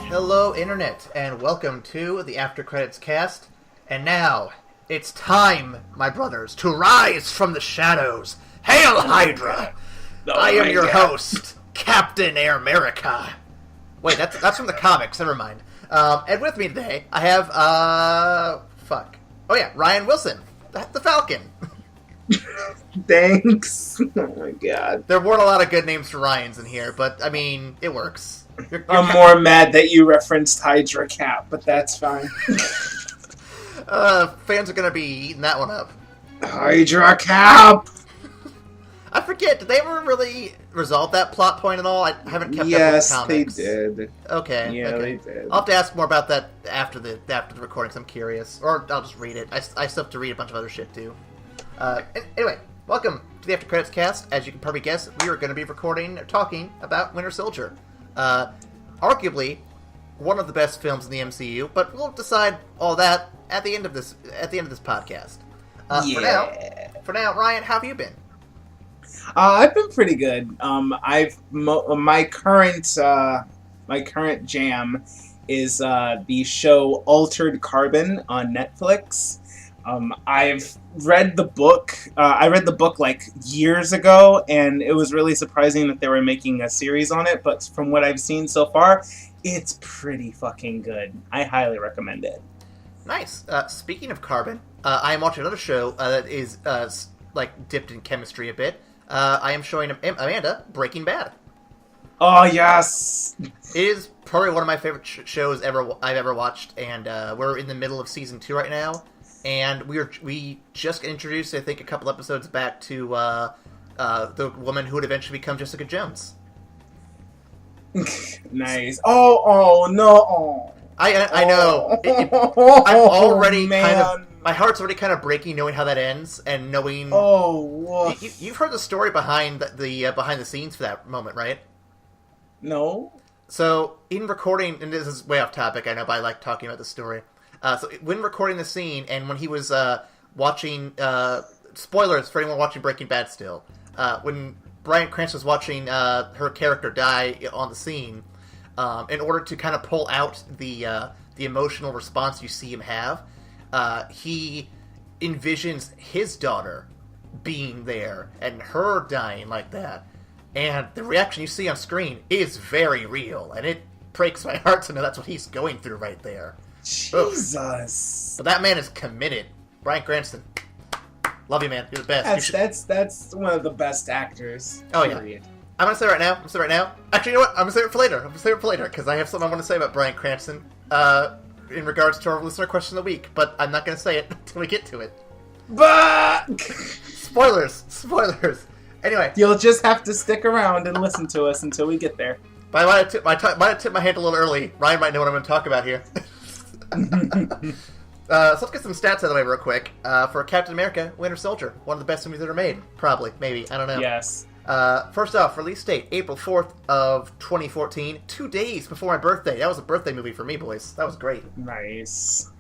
Hello, Internet, and welcome to the After Credits cast. And now, it's time, my brothers, to rise from the shadows. Hail, Hydra! I am your host, Captain Air America. Wait, that's from the comics, never mind. And with me today, I have, Ryan Wilson, the Falcon. Thanks. Oh my god. There weren't a lot of good names for Ryans in here, but, I mean, it works. I'm more mad that you referenced Hydra Cap, but that's fine. Fans are gonna be eating that one up. Hydra Cap! I forget, did they ever really resolve that plot point at all? I haven't kept up with the Yes, comics. they did. Okay. Yeah, okay. they did. I'll have to ask more about that after the recording, because I'm curious. Or I'll just read it. I still have to read a bunch of other shit, too. Anyway, welcome to the After Credits cast. As you can probably guess, we are going to be talking about Winter Soldier. Arguably one of the best films in the MCU, but we'll decide all that at the end of this podcast. For now, Ryan, how have you been? I've been pretty good. My current jam is the show Altered Carbon on Netflix. I've read the book. I read the book like years ago, and it was really surprising that they were making a series on it. But from what I've seen so far, it's pretty fucking good. I highly recommend it. Nice. Speaking of Carbon, I am watching another show that is dipped in chemistry a bit. I am showing Amanda Breaking Bad. Oh yes, it is probably one of my favorite shows I've ever watched, and we're in the middle of season 2 right now. And we just got introduced, I think, a couple episodes back to the woman who would eventually become Jessica Jones. Nice. Oh no. I know. I'm already my heart's already kind of breaking knowing how that ends and knowing. Oh. You've heard the story behind the behind the scenes for that moment, right? No. So in recording, and this is way off topic, I know, but I like talking about the story. So when recording the scene, and when he was watching, spoilers for anyone watching Breaking Bad still, when Bryan Cranston was watching her character die on the scene, in order to kind of pull out the emotional response you see him have, he envisions his daughter being there and her dying like that, and the reaction you see on screen is very real, and it breaks my heart to know that's what he's going through right there. Jesus. But that man is committed. Bryan Cranston. Love you, man. You're the best. That's one of the best actors. Oh, period. Yeah. I'm going to say right now. Actually, you know what? I'm going to save it for later. Because I have something I want to say about Bryan Cranston in regards to our listener question of the week. But I'm not going to say it until we get to it. But Spoilers. Anyway. You'll just have to stick around and listen to us until we get there. But I might have tipped my hand a little early. Ryan might know what I'm going to talk about here. So let's get some stats out of the way real quick. For Captain America, Winter Soldier, one of the best movies ever made. Probably, maybe, I don't know. Yes. First off, release date, April 4th of 2014, 2 days before my birthday. That was a birthday movie for me, boys. That was great. Nice.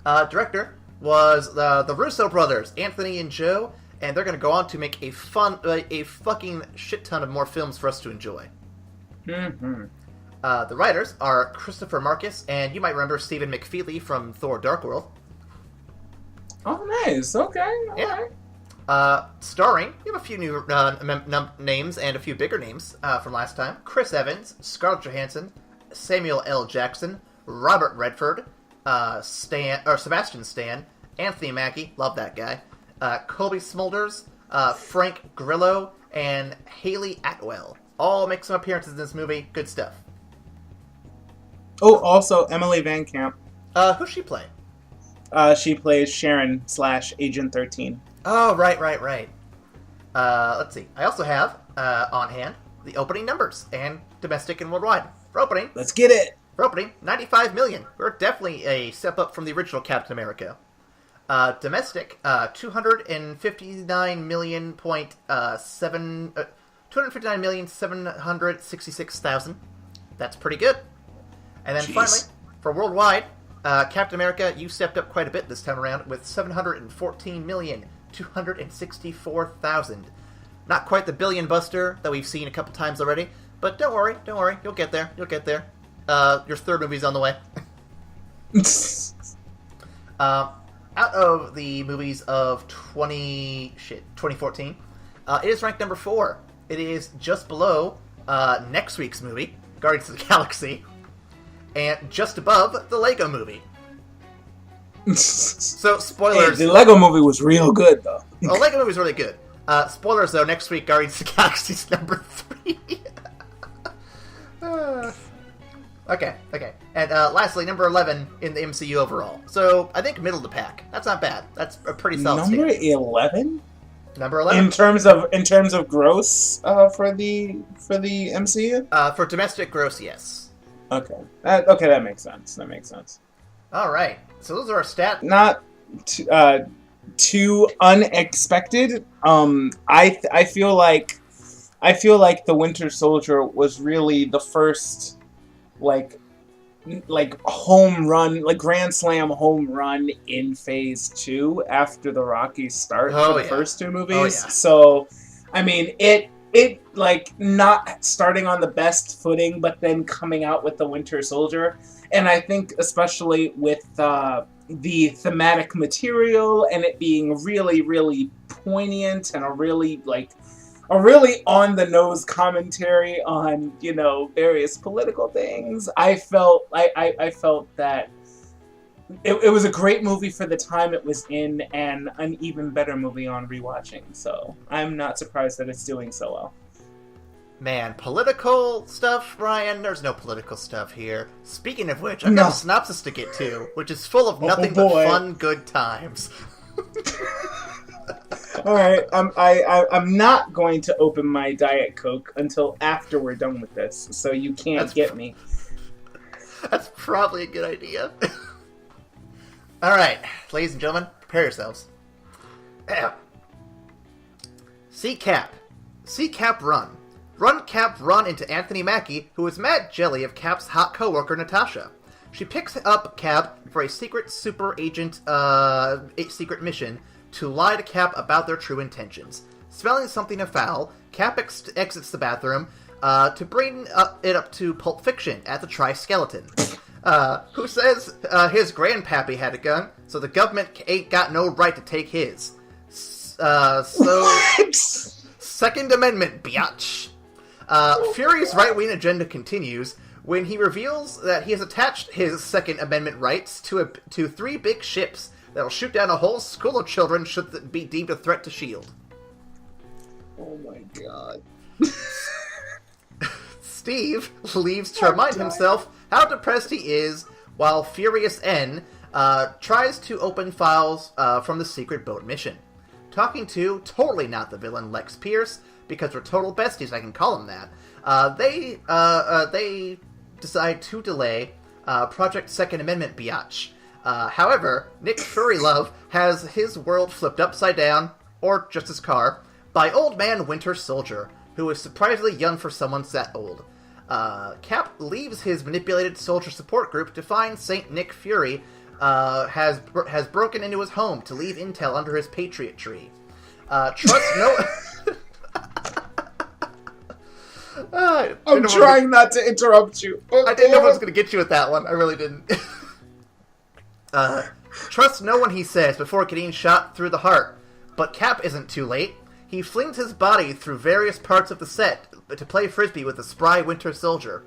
Director was the Russo brothers, Anthony and Joe, and they're going to go on to make a fucking shit ton of more films for us to enjoy. Mm-hmm. The writers are Christopher Marcus, and you might remember Stephen McFeely from Thor: Dark World. Oh, nice. Okay. All right. Starring, you have a few new names and a few bigger names from last time. Chris Evans, Scarlett Johansson, Samuel L. Jackson, Robert Redford, Sebastian Stan, Anthony Mackie, love that guy, Colby Smulders, Frank Grillo, and Haley Atwell. All make some appearances in this movie. Good stuff. Oh, also Emily Van Camp. Who's she play? She plays Sharon / Agent 13. Oh, right. Let's see. I also have on hand the opening numbers and domestic and worldwide. For opening, Let's get it. 95 million. We're definitely a step up from the original Captain America. Domestic, 259,766,000. That's pretty good. And then finally, for worldwide, Captain America, you stepped up quite a bit this time around with 714,264,000. Not quite the billion buster that we've seen a couple times already, but don't worry, you'll get there. Your third movie's on the way. Out of the movies of 2014, it is ranked number 4. It is just below next week's movie, Guardians of the Galaxy, and just above the Lego movie. So, spoilers. Hey, the Lego movie was real good, though. The Lego movie was really good. Spoilers, though, next week, Guardians of the Galaxy is number 3. Okay. And lastly, number 11 in the MCU overall. So, I think middle of the pack. That's not bad. That's a pretty solid Number statement. 11? Number 11. In terms of gross for the MCU? For domestic gross, yes. Okay. That makes sense. All right. So those are our stats. Not too unexpected. I feel like the Winter Soldier was really the first like home run, like grand slam home run in phase 2 after the rocky start for the first 2 movies. Oh, yeah. So, I mean, it like not starting on the best footing, but then coming out with the Winter Soldier. And I think especially with the thematic material and it being really, really poignant and a really on the nose commentary on, various political things. I felt that it was a great movie for the time it was in, and an even better movie on rewatching. So I'm not surprised that it's doing so well. Man, political stuff, Ryan? There's no political stuff here. Speaking of which, I've got a synopsis to get to, which is full of nothing but fun, good times. All right, I'm not going to open my Diet Coke until after we're done with this, so you can't get me. That's probably a good idea. All right, ladies and gentlemen, prepare yourselves. See Cap run. Run, Cap, run into Anthony Mackie, who is mad jelly of Cap's hot co-worker Natasha. She picks up Cap for a secret super agent secret mission to lie to Cap about their true intentions. Smelling something afoul, Cap exits the bathroom to bring it up to Pulp Fiction at the Tri-Skeleton, who says his grandpappy had a gun, so the government ain't got no right to take his. Second Amendment, biatch. Fury's right-wing agenda continues when he reveals that he has attached his Second Amendment rights to 3 big ships that'll shoot down a whole school of children should be deemed a threat to S.H.I.E.L.D. Oh my god. Steve leaves to remind himself how depressed he is, while Furious N tries to open files from the secret boat mission. Talking to, totally not the villain, Lex Pierce, because we're total besties, I can call him that. They decide to delay Project Second Amendment biatch. However, Nick Furylove has his world flipped upside down, or just his car, by Old Man Winter Soldier, who is surprisingly young for someone that old. Cap leaves his manipulated soldier support group to find Saint Nick Fury has broken into his home to leave intel under his Patriot tree. Trust no... I'm trying not to interrupt you. I didn't know if I was going to get you with that one. I really didn't. Trust no one, he says, before getting shot through the heart. But Cap isn't too late. He flings his body through various parts of the set to play frisbee with the spry Winter Soldier.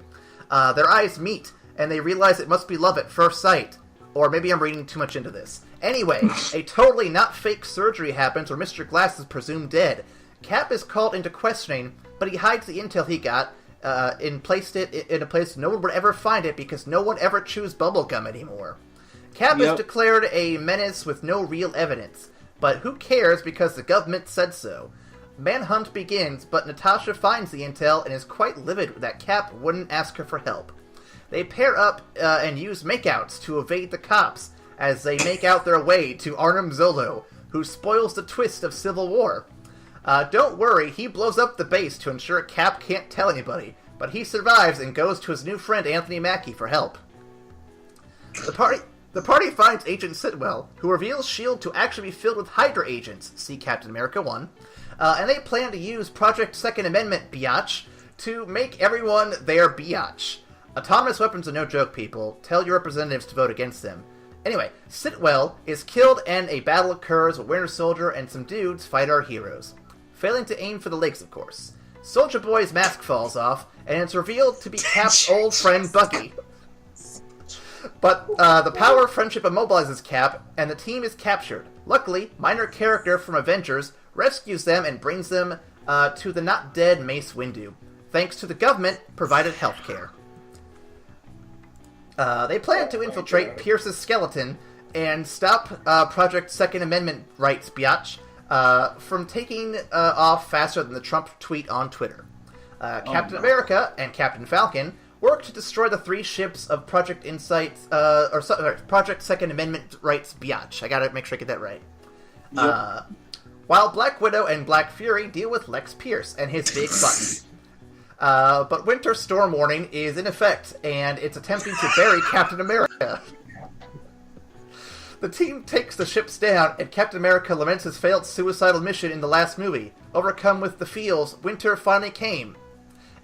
Their eyes meet, and they realize it must be love at first sight. Or maybe I'm reading too much into this. Anyway, a totally not fake surgery happens where Mr. Glass is presumed dead. Cap is called into questioning, but he hides the intel he got and placed it in a place no one would ever find it because no one ever chews bubblegum anymore. Cap is declared a menace with no real evidence, but who cares because the government said so. Manhunt begins, but Natasha finds the intel and is quite livid that Cap wouldn't ask her for help. They pair up and use makeouts to evade the cops as they make out their way to Arnim Zola, who spoils the twist of Civil War. Don't worry, he blows up the base to ensure Cap can't tell anybody, but he survives and goes to his new friend Anthony Mackie for help. The party finds Agent Sitwell, who reveals S.H.I.E.L.D. to actually be filled with Hydra agents, see Captain America 1, and they plan to use Project Second Amendment biatch to make everyone their biatch. Autonomous weapons are no joke, people. Tell your representatives to vote against them. Anyway, Sitwell is killed and a battle occurs where Winter Soldier and some dudes fight our heroes. Failing to aim for the legs, of course. Soldier Boy's mask falls off, and it's revealed to be Cap's old friend Bucky. But the power of friendship immobilizes Cap, and the team is captured. Luckily, minor character from Avengers rescues them and brings them to the not-dead Mace Windu, thanks to the government-provided healthcare. They plan to infiltrate Pierce's skeleton and stop Project Second Amendment rights biatch from taking off faster than the Trump tweet on Twitter. Captain America and Captain Falcon work to destroy the 3 ships of Project Project Second Amendment rights biatch. I gotta make sure I get that right. Yep. While Black Widow and Black Fury deal with Lex Pierce and his big button. But Winter Storm Warning is in effect, and it's attempting to bury Captain America. The team takes the ships down, and Captain America laments his failed suicidal mission in the last movie. Overcome with the feels, Winter finally came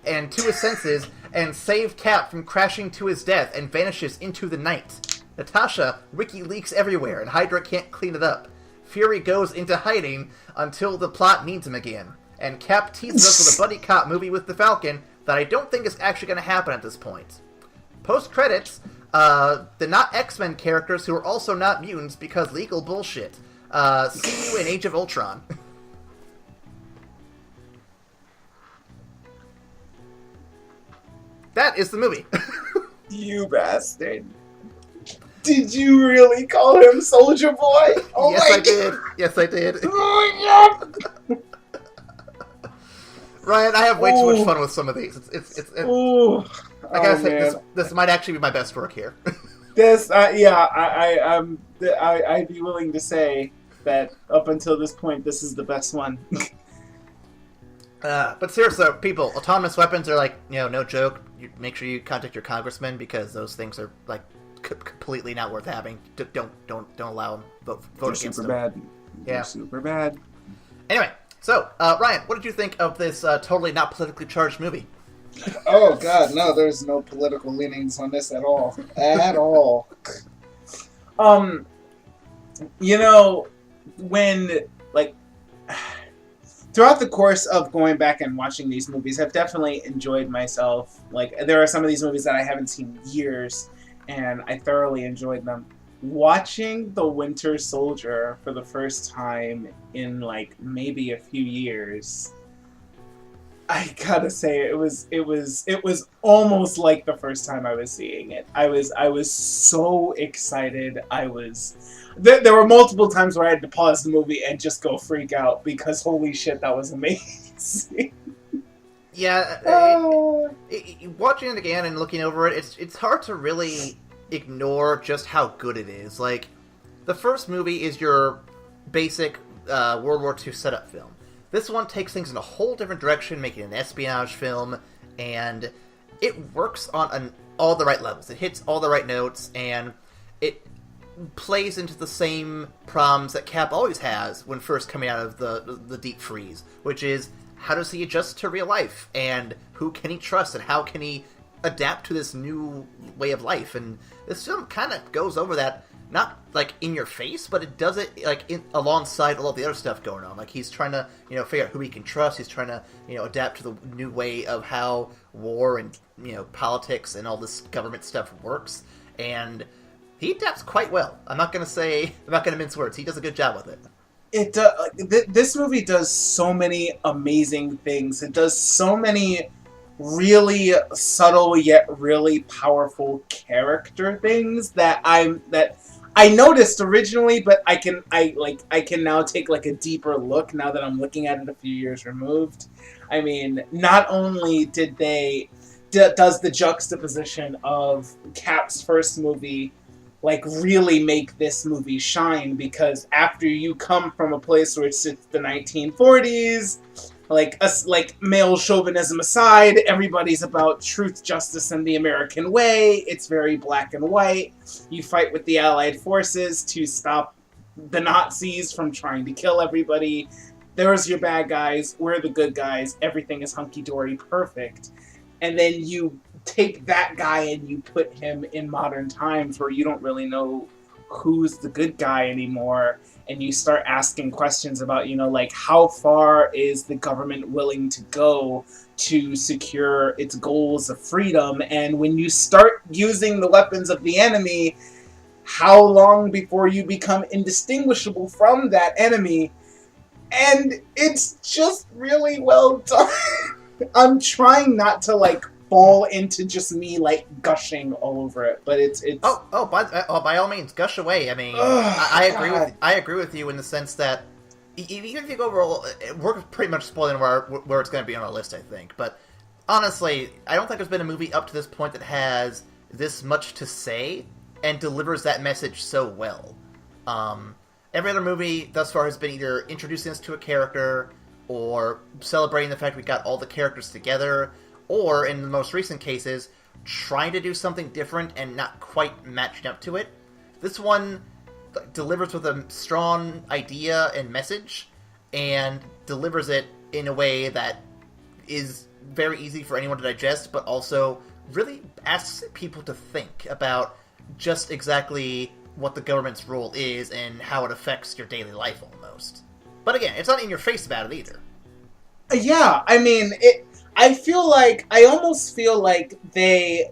and to his senses and saved Cap from crashing to his death and vanishes into the night. Natasha, Ricky leaks everywhere, and Hydra can't clean it up. Fury goes into hiding until the plot needs him again. And Cap teases us with a buddy cop movie with the Falcon that I don't think is actually going to happen at this point. Post-credits, the not X-Men characters who are also not mutants because legal bullshit. See you in Age of Ultron. That is the movie. You bastard. Did you really call him Soldier Boy? Oh yes, I did. Yes, I did. Oh, yeah. Ryan, I have way too much fun with some of these. I gotta say, this might actually be my best work here. I'd be willing to say that up until this point, this is the best one. But seriously, people, autonomous weapons are no joke. You make sure you contact your congressman because those things are completely not worth having. Don't allow them. Vote against them. Bad. Yeah, they're super bad. Anyway. So, Ryan, what did you think of this totally not politically charged movie? Oh, God, no, there's no political leanings on this at all. At all. When, throughout the course of going back and watching these movies, I've definitely enjoyed myself. There are some of these movies that I haven't seen in years, and I thoroughly enjoyed them. Watching The Winter Soldier for the first time in maybe a few years, I gotta say it was almost like the first time I was seeing it. I was so excited. There were multiple times where I had to pause the movie and just go freak out because holy shit, that was amazing. Yeah, watching it again and looking over it, it's hard to really ignore just how good it is. The first movie is your basic World War II setup film. This one takes things in a whole different direction, making an espionage film, and it works on all the right levels. It hits all the right notes, and it plays into the same problems that Cap always has when first coming out of the deep freeze, which is how does he adjust to real life, and who can he trust, and how can he adapt to this new way of life. And this film kind of goes over that, not in your face, but it does it alongside all of the other stuff going on. He's trying to figure out who he can trust. He's trying to adapt to the new way of how war and politics and all this government stuff works, and he adapts quite well. I'm not gonna mince words. He does a good job with it. This movie does so many amazing things. It does so many really subtle yet really powerful character things that I noticed originally, but I can now take like a deeper look now that I'm looking at it a few years removed. I mean, not only does the juxtaposition of Cap's first movie like really make this movie shine, because after you come from a place where it's the 1940s, like us, like male chauvinism aside, everybody's about truth, justice, and the American way. It's very black and white. You fight with the Allied forces to stop the Nazis from trying to kill everybody. There's your bad guys. We're the good guys. Everything is hunky-dory perfect. And then you take that guy and you put him in modern times where you don't really know who's the good guy anymore, and you start asking questions about, like, how far is the government willing to go to secure its goals of freedom, and when you start using the weapons of the enemy, how long before you become indistinguishable from that enemy? And it's just really well done. I'm trying not to, like, fall into just me, like, gushing all over it, but it's by all means, gush away. I mean, I agree with you in the sense that even if you go overall, we're pretty much spoiling where it's going to be on our list, I think. But honestly, I don't think there's been a movie up to this point that has this much to say and delivers that message so well. Every other movie thus far has been either introducing us to a character, or celebrating the fact we got all the characters together, or, in the most recent cases, trying to do something different and not quite matching up to it. This one delivers with a strong idea and message, and delivers it in a way that is very easy for anyone to digest, but also really asks people to think about just exactly what the government's role is and how it affects your daily life, almost. But again, it's not in your face about it either. Yeah, I mean, I almost feel like they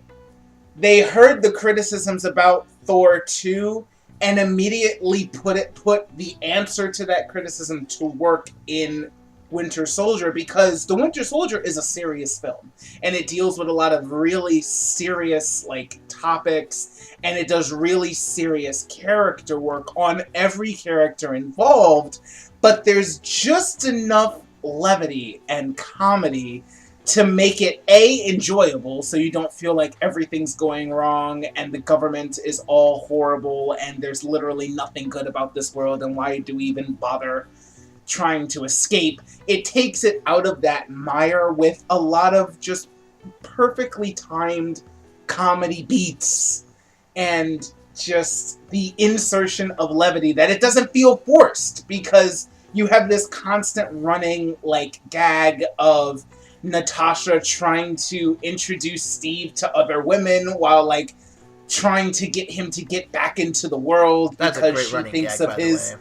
heard the criticisms about Thor 2 and immediately put the answer to that criticism to work in Winter Soldier, because The Winter Soldier is a serious film, and it deals with a lot of really serious, like, topics, and it does really serious character work on every character involved, but there's just enough levity and comedy to make it enjoyable, so you don't feel like everything's going wrong and the government is all horrible and there's literally nothing good about this world, and why do we even bother trying to escape. It takes it out of that mire with a lot of just perfectly timed comedy beats and just the insertion of levity that it doesn't feel forced, because you have this constant running, like, gag of Natasha trying to introduce Steve to other women while, like, trying to get him to get back into the world. That's because she thinks of his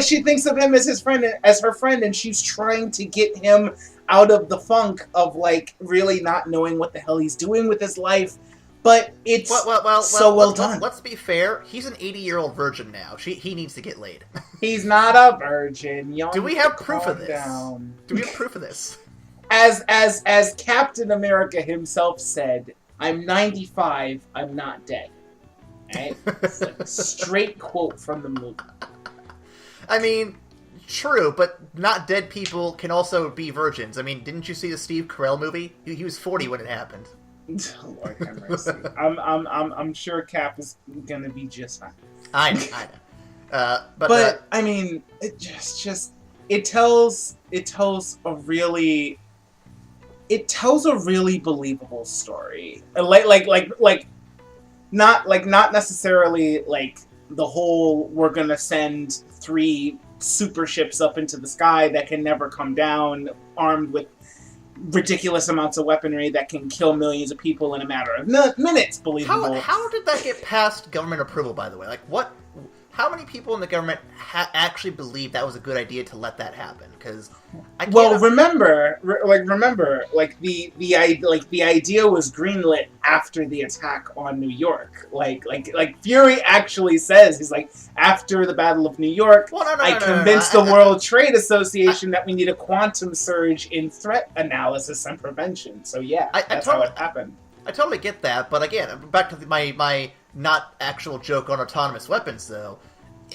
she thinks of him as his friend, as her friend, and she's trying to get him out of the funk of, like, really not knowing what the hell he's doing with his life. But it's well done. Let's be fair. He's an 80-year-old virgin now. He needs to get laid. He's not a virgin. Do we have proof of this? Down. Do we have proof of this? As Captain America himself said, "I'm 95. I'm not dead." Right? It's like a straight quote from the movie. I mean, true, but not dead people can also be virgins. I mean, didn't you see the Steve Carell movie? He was 40 when it happened. Lord have mercy. I'm sure Cap is gonna be just fine. I know. But I mean, it it tells a really believable story. Not necessarily like the whole we're gonna send 3 super ships up into the sky that can never come down, armed with ridiculous amounts of weaponry that can kill millions of people in a matter of minutes. Believable. How did that get past government approval, by the way? Like, what? How many people in the government actually believed that was a good idea to let that happen? Because remember, the idea was greenlit after the attack on New York. Like Fury actually says, he's like, after the Battle of New York, I convinced the World Trade Association that we need a quantum surge in threat analysis and prevention. So yeah, that's how it happened. I totally get that, but again, back to my not actual joke on autonomous weapons, though.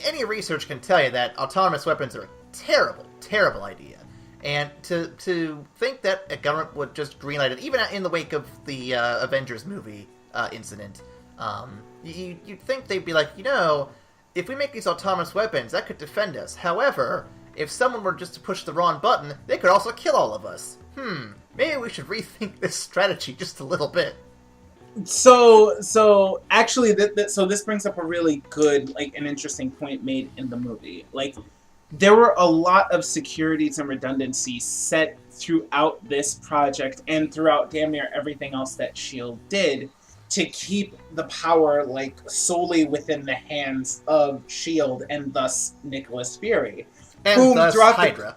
Any research can tell you that autonomous weapons are a terrible, terrible idea. And to think that a government would just greenlight it, even in the wake of the Avengers movie incident, you'd think they'd be like, if we make these autonomous weapons, that could defend us. However, if someone were just to push the wrong button, they could also kill all of us. Maybe we should rethink this strategy just a little bit. So actually, so this brings up a really good, an interesting point made in the movie. There were a lot of securities and redundancies set throughout this project and throughout damn near everything else that S.H.I.E.L.D. did to keep the power, solely within the hands of S.H.I.E.L.D. and thus Nicholas Fury. And thus Hydra.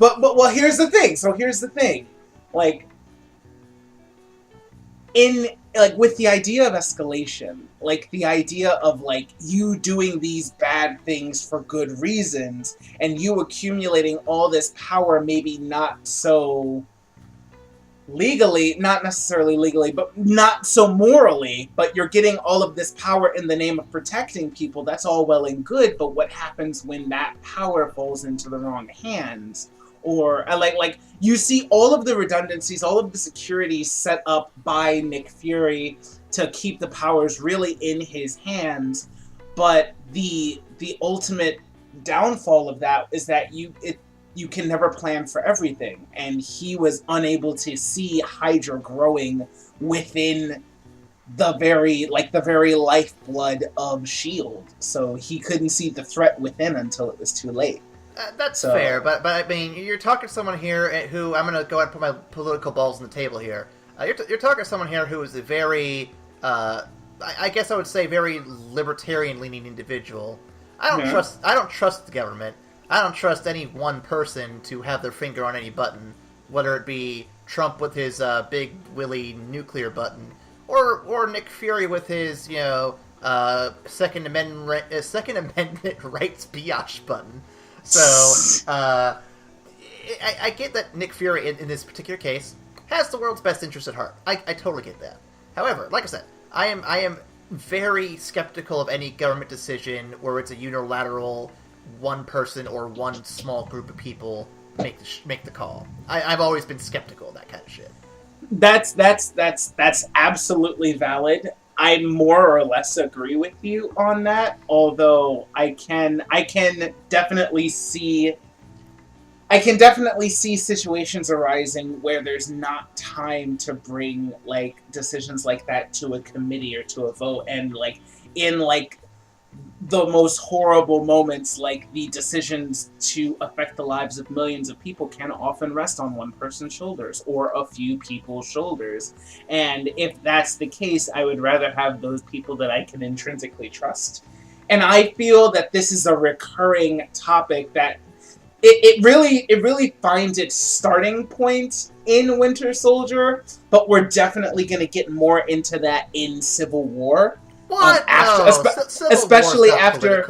Well, here's the thing. So here's the thing. With the idea of escalation, the idea of you doing these bad things for good reasons and you accumulating all this power, maybe not so legally, not necessarily legally, but not so morally, but you're getting all of this power in the name of protecting people, that's all well and good, but what happens when that power falls into the wrong hands? Or, you see all of the redundancies, all of the security set up by Nick Fury to keep the powers really in his hands, but the ultimate downfall of that is that you can never plan for everything, and he was unable to see Hydra growing within the very lifeblood of S.H.I.E.L.D., so he couldn't see the threat within until it was too late. That's fair, but I mean, you're talking to someone here who, I'm going to go ahead and put my political balls on the table here. You're talking to someone here who is a very, I guess I would say, very libertarian-leaning individual. I don't trust the government. I don't trust any one person to have their finger on any button, whether it be Trump with his big willy nuclear button, or Nick Fury with his Second Amendment rights biatch button. So, I get that Nick Fury, in this particular case, has the world's best interest at heart. I totally get that. However, like I said, I am very skeptical of any government decision where it's a unilateral, one person or one small group of people make the call. I've always been skeptical of that kind of shit. That's absolutely valid. I more or less agree with you on that, although I can definitely see situations arising where there's not time to bring decisions like that to a committee or to a vote, and in the most horrible moments, the decisions to affect the lives of millions of people can often rest on one person's shoulders or a few people's shoulders. And if that's the case, I would rather have those people that I can intrinsically trust. And I feel that this is a recurring topic that it really finds its starting point in Winter Soldier, but we're definitely going to get more into that in Civil War. What? Especially after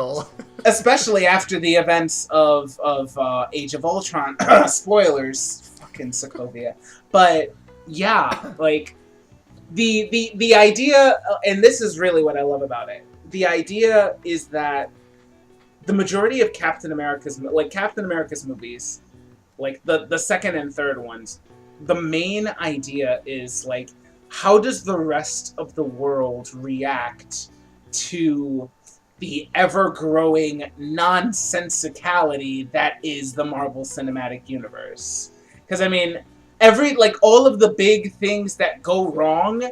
the events of Age of Ultron. Spoilers, fucking Sokovia. But yeah, the idea, and this is really what I love about it. The idea is that the majority of Captain America's movies, the second and third ones, the main idea is how does the rest of the world react to the ever-growing nonsensicality that is the Marvel Cinematic Universe? Because, I mean, all of the big things that go wrong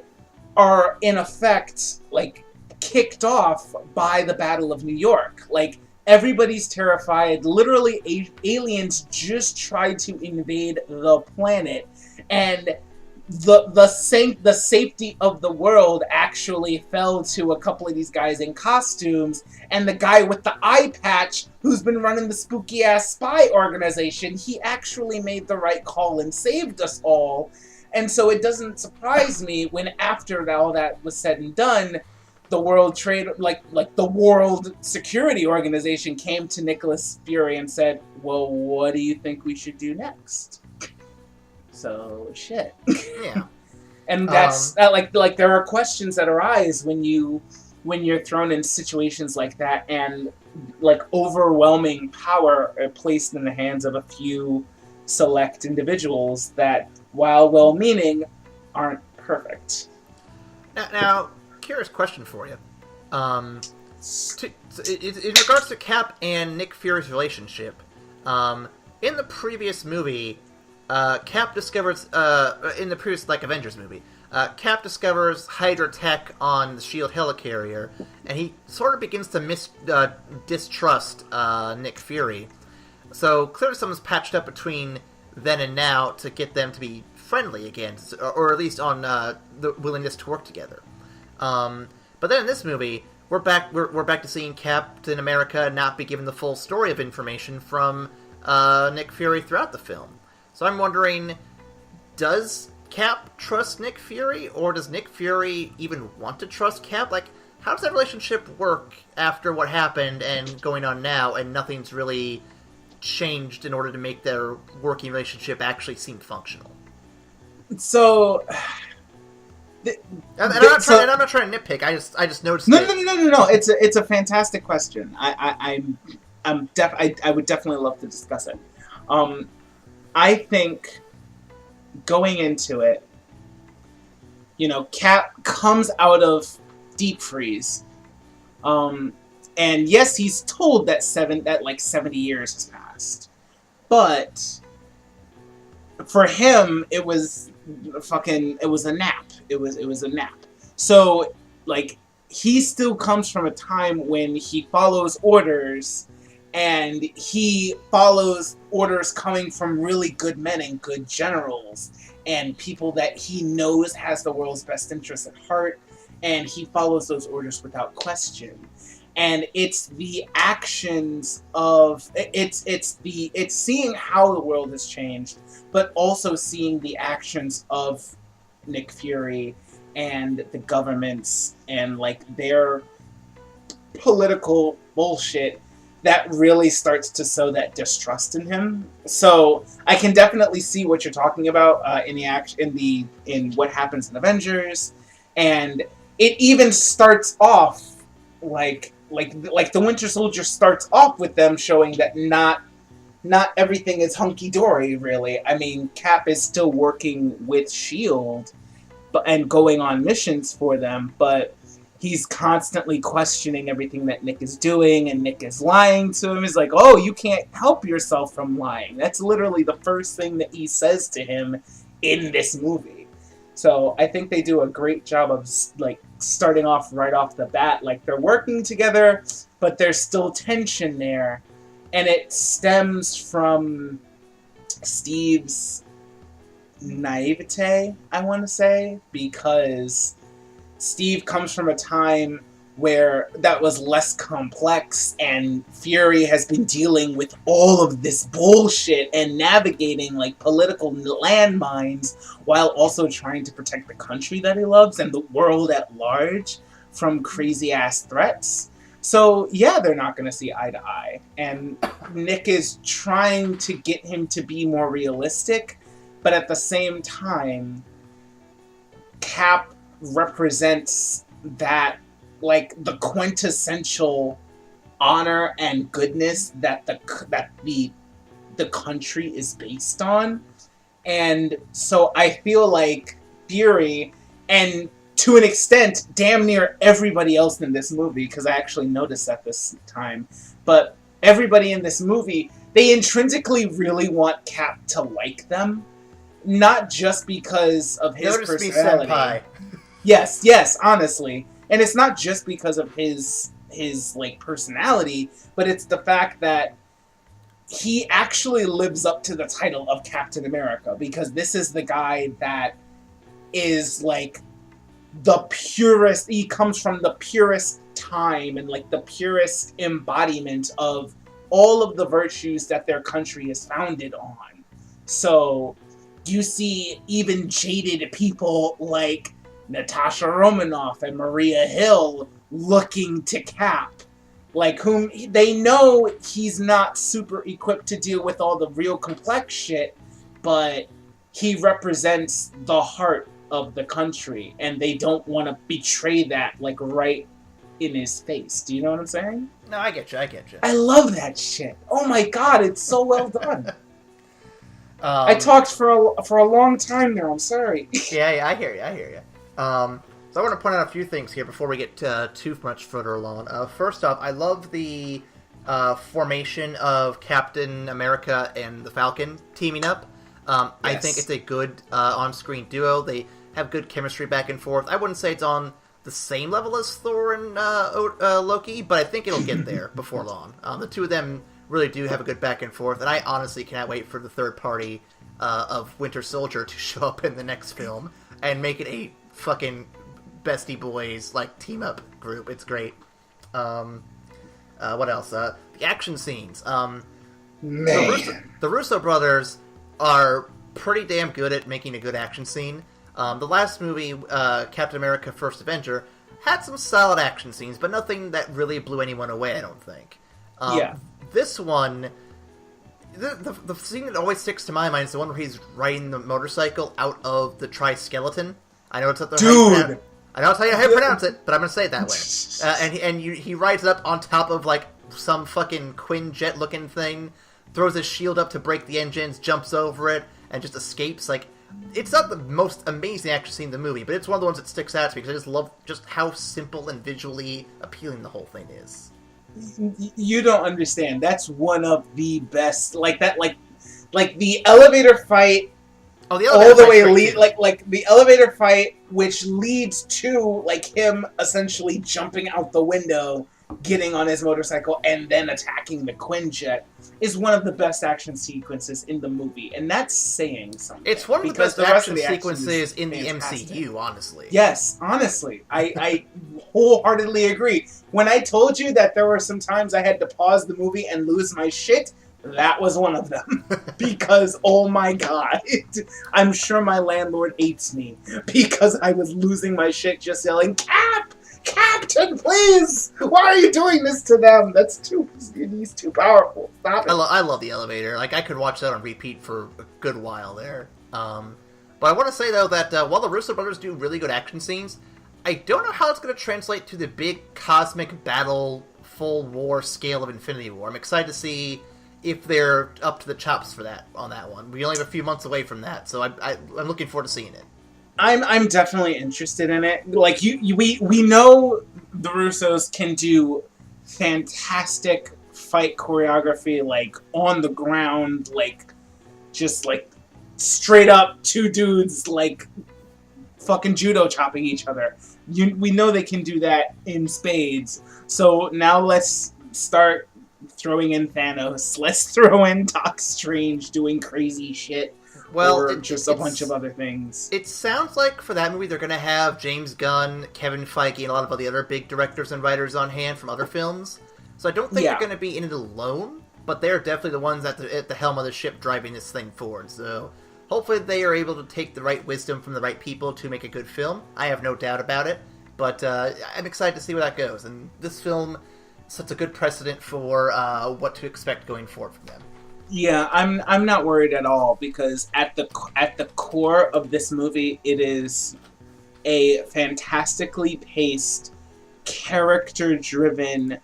are, in effect, kicked off by the Battle of New York. Everybody's terrified. Literally, aliens just tried to invade the planet, and the safety of the world actually fell to a couple of these guys in costumes, and the guy with the eye patch who's been running the spooky ass spy organization, he actually made the right call and saved us all. And so it doesn't surprise me when, after all that was said and done, the World Trade, the World Security Organization came to Nicholas Fury and said, well, what do you think we should do next? So, shit. Yeah. And that's like there are questions that arise when you're thrown in situations like that, and like overwhelming power are placed in the hands of a few select individuals that, while well-meaning, aren't perfect. Now, curious question for you. In regards to Cap and Nick Fury's relationship, in the previous movie, Cap discovers in the previous Avengers movie, Cap discovers Hydra tech on the Shield helicarrier, and he sort of begins to distrust Nick Fury. So clearly, something's patched up between then and now to get them to be friendly again, or at least on the willingness to work together. But then in this movie, we're back to seeing Captain America not be given the full story of information from Nick Fury throughout the film. So I'm wondering, does Cap trust Nick Fury, or does Nick Fury even want to trust Cap? Like, how does that relationship work after what happened and going on now, and nothing's really changed in order to make their working relationship actually seem functional? So, I'm not trying to nitpick. I just noticed. No. It's a fantastic question. I would definitely love to discuss it. I think going into it, Cap comes out of deep freeze, and yes, he's told that 70 years has passed, but for him, it was a nap. It was a nap. So, he still comes from a time when he follows orders, and he follows orders coming from really good men and good generals, and people that he knows has the world's best interests at heart, and he follows those orders without question. And it's the actions of it's seeing how the world has changed, but also seeing the actions of Nick Fury and the governments and their political bullshit that really starts to sow that distrust in him. So I can definitely see what you're talking about in what happens in Avengers, and it even starts off like the Winter Soldier starts off with them showing that not everything is hunky-dory, really. I mean, Cap is still working with S.H.I.E.L.D. and going on missions for them, but he's constantly questioning everything that Nick is doing, and Nick is lying to him. He's like, oh, you can't help yourself from lying. That's literally the first thing that he says to him in this movie. So I think they do a great job of starting off right off the bat. They're working together, but there's still tension there. And it stems from Steve's naivete, I want to say, because Steve comes from a time where that was less complex, and Fury has been dealing with all of this bullshit and navigating political landmines while also trying to protect the country that he loves and the world at large from crazy ass threats. So yeah, they're not going to see eye to eye, and Nick is trying to get him to be more realistic, but at the same time, Cap represents that the quintessential honor and goodness that the country is based on. And so I feel like Fury, and to an extent damn near everybody else in this movie, because I actually noticed that this time, but everybody in this movie, they intrinsically really want Cap to like them, not just because of his personality. Me, senpai. Yes, honestly. And it's not just because of his personality, but it's the fact that he actually lives up to the title of Captain America, because this is the guy that is the purest. He comes from the purest time and the purest embodiment of all of the virtues that their country is founded on. So you see even jaded people like Natasha Romanoff and Maria Hill looking to Cap, whom they know he's not super equipped to deal with all the real complex shit, but he represents the heart of the country, and they don't want to betray that like right in his face. Do you know what I'm saying? No, I get you. I love that shit. Oh my god, it's so well done. I Um, talked for a long time now. I'm sorry. yeah, I hear you. So I want to point out a few things here before we get too much further along. First off, I love the formation of Captain America and the Falcon teaming up. Yes. I think it's a good on-screen duo. They have good chemistry back and forth. I wouldn't say it's on the same level as Thor and Loki, but I think it'll get there before long. The two of them really do have a good back and forth, and I honestly cannot wait for the third party of Winter Soldier to show up in the next film and make it a fucking bestie boys like team up group. It's great. What else? The action scenes. Man, the Russo brothers are pretty damn good at making a good action scene. The last movie, Captain America: First Avenger, had some solid action scenes, but nothing that really blew anyone away. I don't think. Yeah. This one, the scene that always sticks to my mind is the one where he's riding the motorcycle out of the Triskeleton. I know it's not the dude. I know I'll tell you how to pronounce it, but I'm going to say it that way. He rides it up on top of like some fucking Quinjet looking thing, throws his shield up to break the engines, jumps over it, and just escapes. Like, it's not the most amazing action scene in the movie, but it's one of the ones that sticks out to me because I just love just how simple and visually appealing the whole thing is. You don't understand. That's one of the best. Like that. Like the elevator fight. Oh, the elevator all the way lead. Like the elevator fight, which leads to like him essentially jumping out the window, getting on his motorcycle, and then attacking the Quinjet, is one of the best action sequences in the movie, and that's saying something. It's one of the best action sequences in the MCU, honestly. Yes, honestly. I wholeheartedly agree. When I told you that there were some times I had to pause the movie and lose my shit, that was one of them. Because, oh my god, I'm sure my landlord hates me because I was losing my shit just yelling, Captain, please! Why are you doing this to them? He's too powerful. Stop it. I love the elevator. Like, I could watch that on repeat for a good while there. But I want to say, though, that while the Russo brothers do really good action scenes, I don't know how it's going to translate to the big cosmic battle, full war scale of Infinity War. I'm excited to see if they're up to the chops for that on that one. We only have a few months away from that, so I'm looking forward to seeing it. I'm definitely interested in it. Like we know the Russos can do fantastic fight choreography, like on the ground, like just like straight up two dudes like fucking judo chopping each other. We know they can do that in spades. So now let's start throwing in Thanos. Let's throw in Doc Strange doing crazy shit. Well, or just a bunch of other things. It sounds like for that movie they're going to have James Gunn, Kevin Feige, and a lot of the other big directors and writers on hand from other films. So I don't think they're going to be in it alone, but they're definitely the ones at the helm of the ship driving this thing forward. So hopefully they are able to take the right wisdom from the right people to make a good film. I have no doubt about it, but I'm excited to see where that goes. And this film sets a good precedent for what to expect going forward from them. Yeah, I'm not worried at all because at the core of this movie, it is a fantastically paced, character-driven,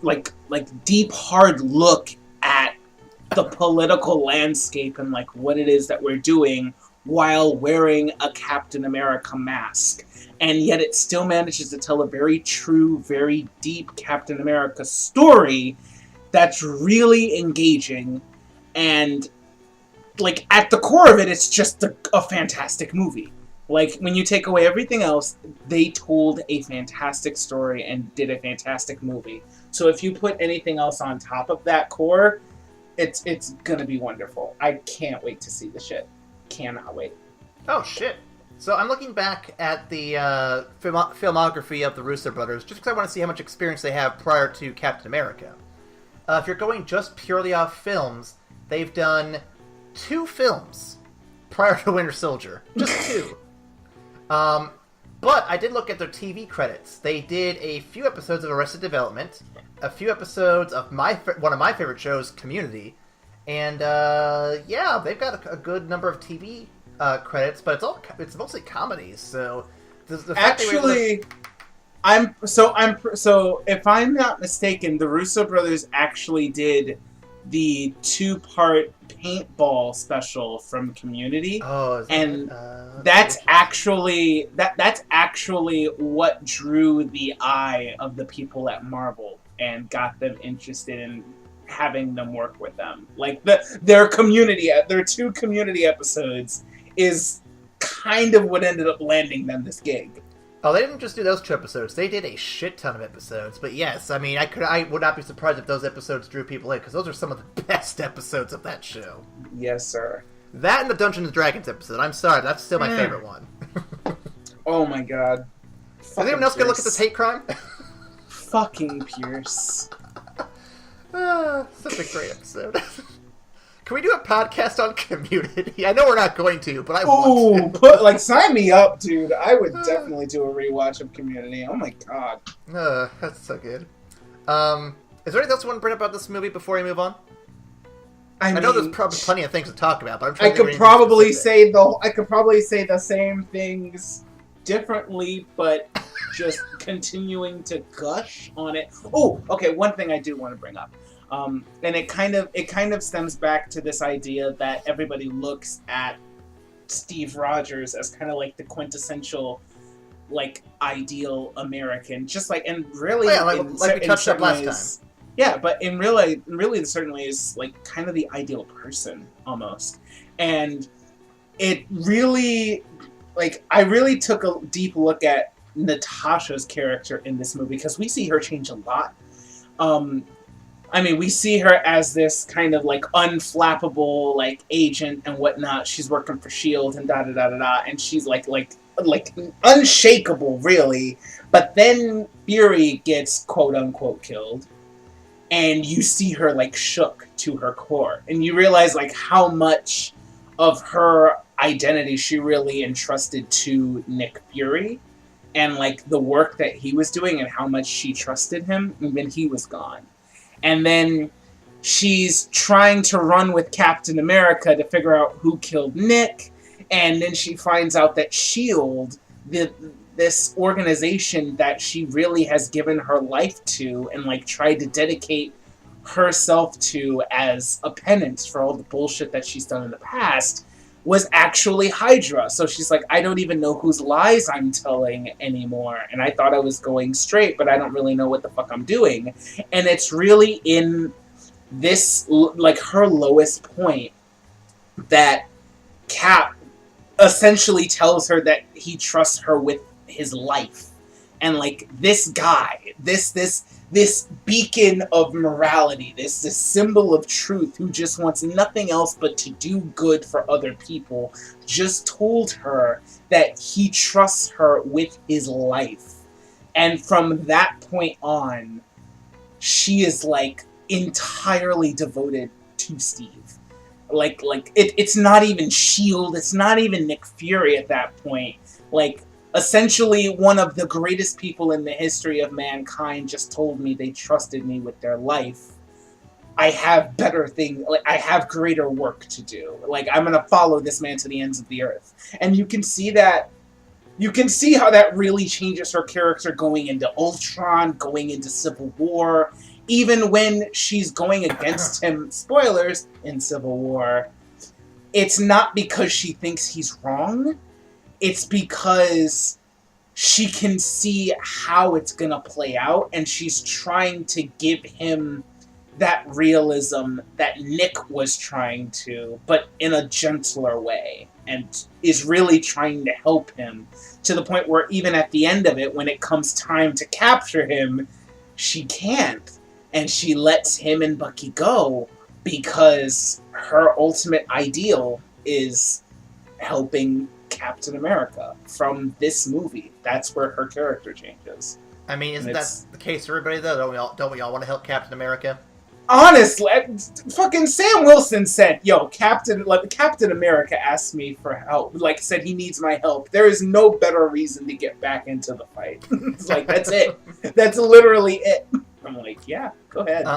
like deep, hard look at the political landscape and like what it is that we're doing while wearing a Captain America mask. And yet it still manages to tell a very true, very deep Captain America story that's really engaging, and like at the core of it, it's just a fantastic movie. Like when you take away everything else, they told a fantastic story and did a fantastic movie. So if you put anything else on top of that core, it's gonna be wonderful. I can't wait to see the shit. Cannot wait. Oh shit. So I'm looking back at the filmography of the Russo brothers just because I want to see how much experience they have prior to Captain America. If you're going just purely off films, they've done 2 films prior to Winter Soldier. Just 2. But I did look at their TV credits. They did a few episodes of Arrested Development, a few episodes of one of my favorite shows, Community, and yeah, they've got a good number of TV credits, but it's mostly comedies. So the fact Actually, so if I'm not mistaken, the Russo brothers actually did the 2-part paintball special from Community. Oh, is that and right? that's actually that's actually what drew the eye of the people at Marvel and got them interested in having them work with them. Like their 2 Community episodes is kind of what ended up landing them this gig. Oh, they didn't just do those 2 episodes. They did a shit ton of episodes. But yes, I mean, I would not be surprised if those episodes drew people in, because those are some of the best episodes of that show. Yes, sir. That and the Dungeons & Dragons episode. I'm sorry, that's still my favorite one. Oh my god. Is anyone else gonna look at this hate crime? Fucking Pierce. Such a great episode. Can we do a podcast on Community? I know we're not going to, but I want to. Sign me up, dude. I would definitely do a rewatch of Community. Oh my god. That's so good. Is there anything else you want to bring up about this movie before we move on? I know there's probably plenty of things to talk about, but I'm trying I could probably say the same things differently, but just continuing to gush on it. Oh, okay. One thing I do want to bring up. And it kind of stems back to this idea that everybody looks at Steve Rogers as kind of like the quintessential, like, ideal American, just like, and really, like we touched up last time. Yeah, but in really, in certain ways, like, kind of the ideal person almost, and it really, like, I really took a deep look at Natasha's character in this movie because we see her change a lot. I mean, we see her as this kind of, like, unflappable, like, agent and whatnot. She's working for S.H.I.E.L.D. and da-da-da-da-da, and she's, like unshakable, really. But then Fury gets, quote-unquote, killed, and you see her, like, shook to her core. And you realize, like, how much of her identity she really entrusted to Nick Fury, and, like, the work that he was doing and how much she trusted him when he was gone. And then she's trying to run with Captain America to figure out who killed Nick. And then she finds out that S.H.I.E.L.D., this organization that she really has given her life to and, like, tried to dedicate herself to as a penance for all the bullshit that she's done in the past, was actually Hydra. So she's like, I don't even know whose lies I'm telling anymore. And I thought I was going straight, but I don't really know what the fuck I'm doing. And it's really in this, like, her lowest point that Cap essentially tells her that he trusts her with his life. And, like, this guy, this beacon of morality, this symbol of truth who just wants nothing else but to do good for other people, just told her that he trusts her with his life. And from that point on, she is, like, entirely devoted to Steve. Like it's not even S.H.I.E.L.D., it's not even Nick Fury at that point. Like, essentially, one of the greatest people in the history of mankind just told me they trusted me with their life. I have better things, like, I have greater work to do. Like, I'm gonna follow this man to the ends of the earth. And you can see that, you can see how that really changes her character going into Ultron, going into Civil War, even when she's going against him, spoilers, in Civil War. It's not because she thinks he's wrong. It's because she can see how it's going to play out, and she's trying to give him that realism that Nick was trying to, but in a gentler way, and is really trying to help him, to the point where even at the end of it, when it comes time to capture him, she can't, and she lets him and Bucky go, because her ultimate ideal is helping Captain America from this movie. That's where her character changes. I mean, isn't that the case for everybody, though? Don't we all want to help Captain America? Honestly, fucking Sam Wilson said, yo, Captain America asked me for help. Like, said he needs my help. There is no better reason to get back into the fight. It's like, that's it. That's literally it. I'm like, yeah, go ahead.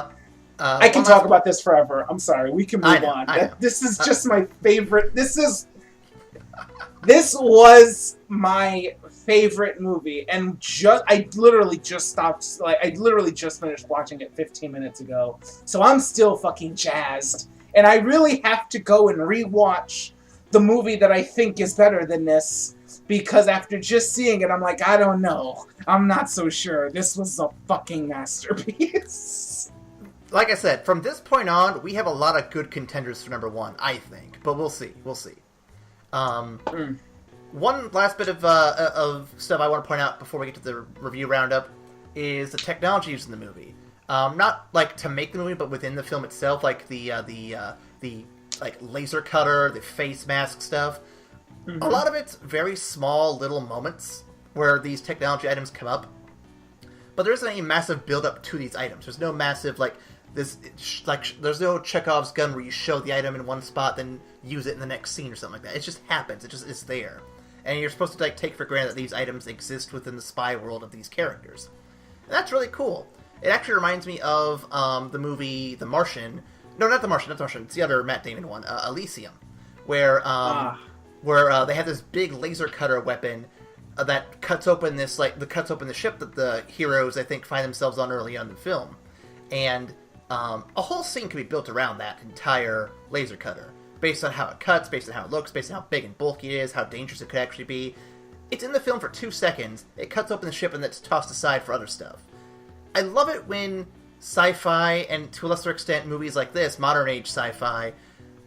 I can talk about this forever. I'm sorry. We can move on. This is just my favorite. This is... This was my favorite movie, and I literally just finished watching it 15 minutes ago, so I'm still fucking jazzed. And I really have to go and rewatch the movie that I think is better than this, because after just seeing it, I'm like, I don't know. I'm not so sure. This was a fucking masterpiece. Like I said, from this point on, we have a lot of good contenders for number one, I think. But we'll see. We'll see. One last bit of stuff I want to point out before we get to the review roundup is the technology used in the movie. Not like to make the movie, but within the film itself, like the like laser cutter, the face mask stuff. Mm-hmm. A lot of it's very small little moments where these technology items come up, but there isn't any massive build up to these items. There's no massive there's no Chekhov's gun where you show the item in one spot, then use it in the next scene or something like that. It just happens. It's there. And you're supposed to like take for granted that these items exist within the spy world of these characters. And that's really cool. It actually reminds me of the movie The Martian. No, not The Martian. It's the other Matt Damon one, Elysium, where they have this big laser cutter weapon that cuts open the ship that the heroes, I think, find themselves on early on in the film. And a whole scene can be built around that entire laser cutter, based on how it cuts, based on how it looks, based on how big and bulky it is, how dangerous it could actually be. It's in the film for 2 seconds, it cuts open the ship, and it's tossed aside for other stuff. I love it when sci-fi, and to a lesser extent movies like this, modern age sci-fi,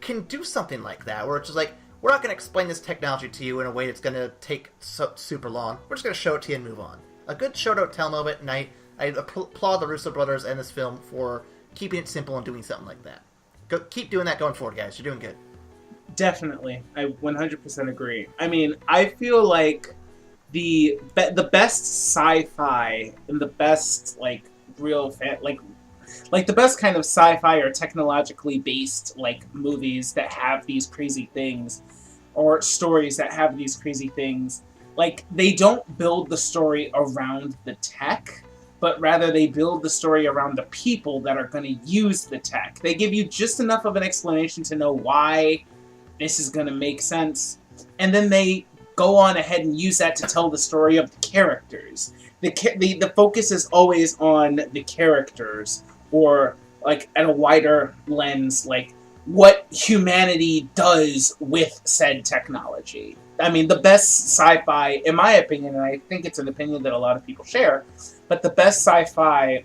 can do something like that, where it's just like, we're not going to explain this technology to you in a way that's going to take super long. We're just going to show it to you and move on. A good show don't tell moment, and I applaud the Russo brothers and this film for keeping it simple and doing something like that. Keep doing that going forward, guys. You're doing good. Definitely. I 100% agree. I mean, I feel like the best sci-fi and the best, like, real the best kind of sci-fi or technologically based, like, movies that have these crazy things, or stories that have these crazy things, like, they don't build the story around the tech, but rather they build the story around the people that are going to use the tech. They give you just enough of an explanation to know why this is going to make sense, and then they go on ahead and use that to tell the story of the characters. The focus is always on the characters, or, like, at a wider lens, like, what humanity does with said technology. I mean, the best sci-fi, in my opinion, and I think it's an opinion that a lot of people share, but the best sci-fi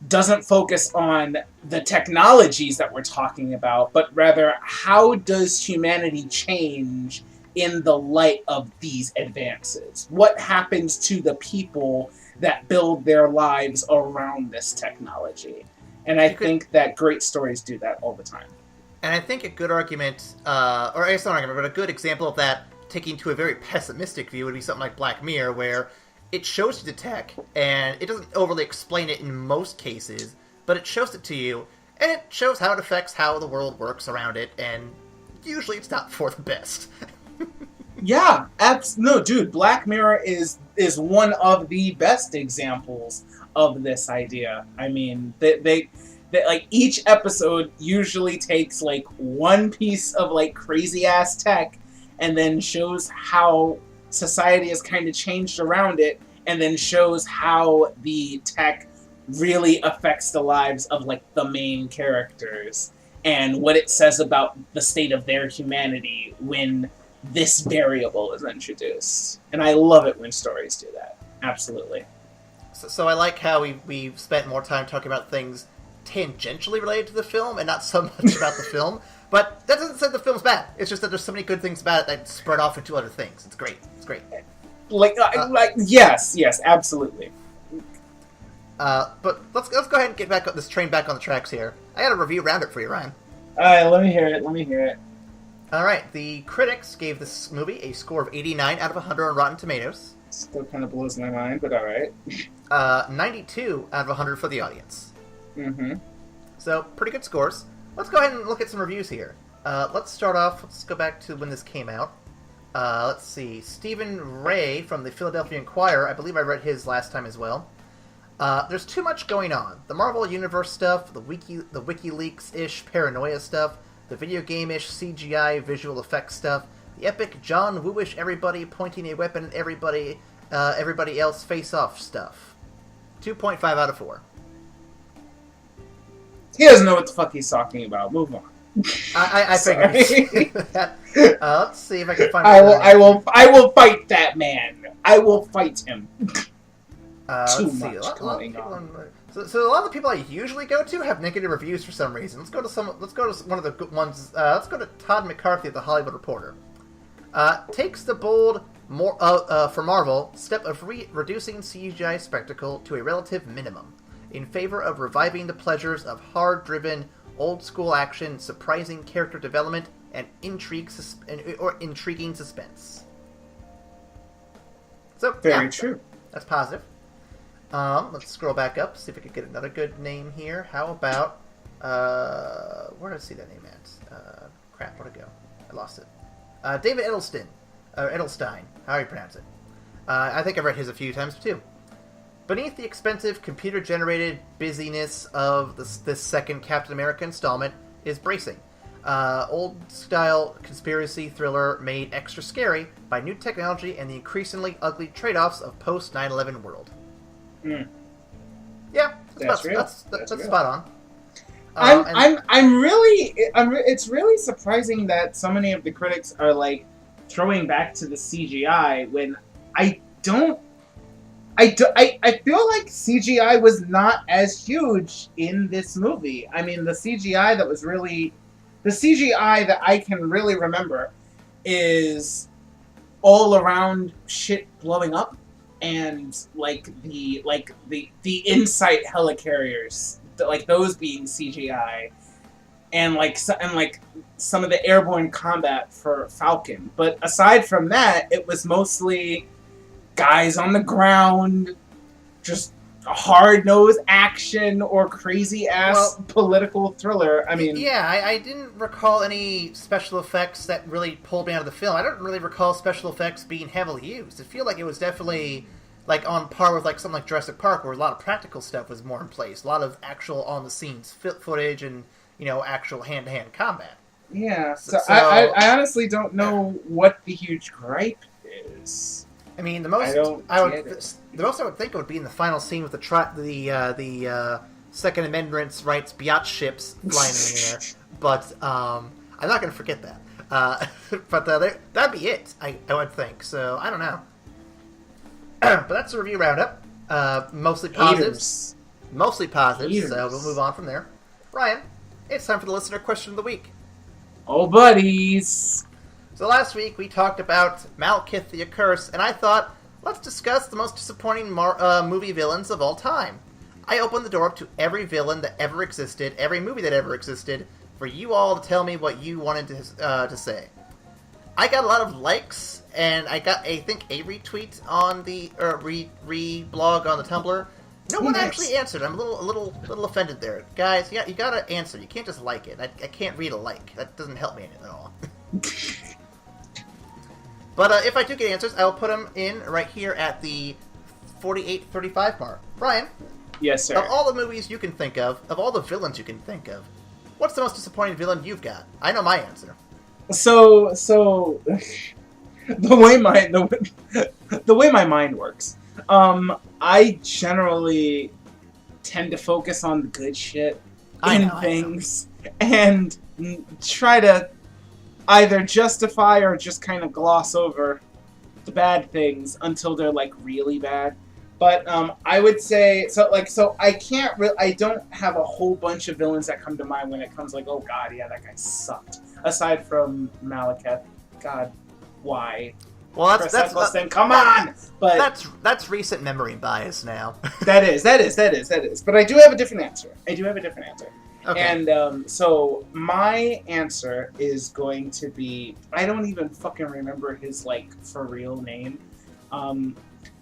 doesn't focus on the technologies that we're talking about, but rather, how does humanity change in the light of these advances? What happens to the people that build their lives around this technology? And I think that great stories do that all the time. And I think a good argument, or I guess not an argument, but a good example of that, taking to a very pessimistic view, would be something like Black Mirror, where it shows you the tech, and it doesn't overly explain it in most cases, but it shows it to you, and it shows how it affects how the world works around it, and usually it's not for the best. Yeah, no, dude, Black Mirror is one of the best examples of this idea. I mean, they like, each episode usually takes, like, one piece of, like, crazy ass tech, and then shows how society has kind of changed around it, and then shows how the tech really affects the lives of, like, the main characters, and what it says about the state of their humanity when this variable is introduced. And I love it when stories do that. Absolutely. So I like how we've spent more time talking about things tangentially related to the film and not so much about the film. But that doesn't say the film's bad. It's just that there's so many good things about it that spread off into other things. It's great. It's great. Yes, absolutely. But let's go ahead and get this train back on the tracks here. I got a review roundup for you, Ryan. All right, let me hear it. All right, the critics gave this movie a score of 89 out of 100 on Rotten Tomatoes. Still kind of blows my mind, but all right. 92 out of 100 for the audience. Mm-hmm. So, pretty good scores. Let's go ahead and look at some reviews here. Let's start off, let's go back to when this came out. Let's see, Stephen Ray from the Philadelphia Inquirer, I believe I read his last time as well. There's too much going on. The Marvel Universe stuff, the WikiLeaks-ish paranoia stuff, the video game-ish CGI visual effects stuff, the epic John Wooish everybody pointing a weapon at everybody else face-off stuff. 2.5 out of 4. He doesn't know what the fuck he's talking about. Move on. I figured. Let's see if I can find. I will fight that man. I will fight him. Too much going on. So a lot of the people I usually go to have negative reviews for some reason. Let's go to one of the good ones. Let's go to Todd McCarthy of the Hollywood Reporter. Takes the bold, for Marvel, step of reducing CGI spectacle to a relative minimum, in favor of reviving the pleasures of hard-driven, old-school action, surprising character development, and intriguing suspense. So very true. That's positive. Let's scroll back up, see if we can get another good name here. How about, where did I see that name at? Crap, where'd it go? I lost it. David Edelstein, how do you pronounce it? I think I've read his a few times too. Beneath the expensive computer-generated busyness of this second Captain America installment is bracing. Old-style conspiracy thriller made extra scary by new technology and the increasingly ugly trade-offs of post-9/11 world. Yeah, that's spot on. It's really surprising that so many of the critics are like throwing back to the CGI when I feel like CGI was not as huge in this movie. I mean, the CGI that I can really remember is all around shit blowing up and the Insight helicarriers, like those being CGI, and some of the airborne combat for Falcon. But aside from that, it was mostly guys on the ground, just hard-nosed action or crazy-ass political thriller. I mean... Yeah, I didn't recall any special effects that really pulled me out of the film. I don't really recall special effects being heavily used. I feel like it was definitely on par with something like Jurassic Park, where a lot of practical stuff was more in place. A lot of actual on-the-scenes footage and, actual hand-to-hand combat. Yeah, so I honestly don't know what the huge gripe is. I mean, the most I would think it would be in the final scene with the Second Amendment's rights biatch ships flying in the air. But I'm not going to forget that. But that'd be it, I would think. So I don't know. But that's the review roundup. Mostly positives. Mostly positives. So we'll move on from there. Ryan, it's time for the listener question of the week. Oh, buddies. So last week we talked about Malekith the Accursed, and I thought, let's discuss the most disappointing movie villains of all time. I opened the door up to every villain that ever existed, every movie that ever existed, for you all to tell me what you wanted to say. I got a lot of likes, and I got, I think, a retweet on the blog on the Tumblr. No one actually answered. I'm a little offended there, guys. Yeah, you gotta answer. You can't just like it. I can't read a like. That doesn't help me at all. But if I do get answers, I will put them in right here at the 48:35 mark. Brian? Yes, sir. Of all the movies you can think of all the villains you can think of, what's the most disappointing villain you've got? I know my answer. So the way my mind works, I generally tend to focus on the good shit in things and try to either justify or just kind of gloss over the bad things until they're really bad. But I would say I don't have a whole bunch of villains that come to mind when it comes oh god, yeah, that guy sucked. Aside from Malekith, God, why? Well, that's come on. But that's recent memory bias now. that is. But I do have a different answer. Okay. And so my answer is going to be, I don't even fucking remember his for real name,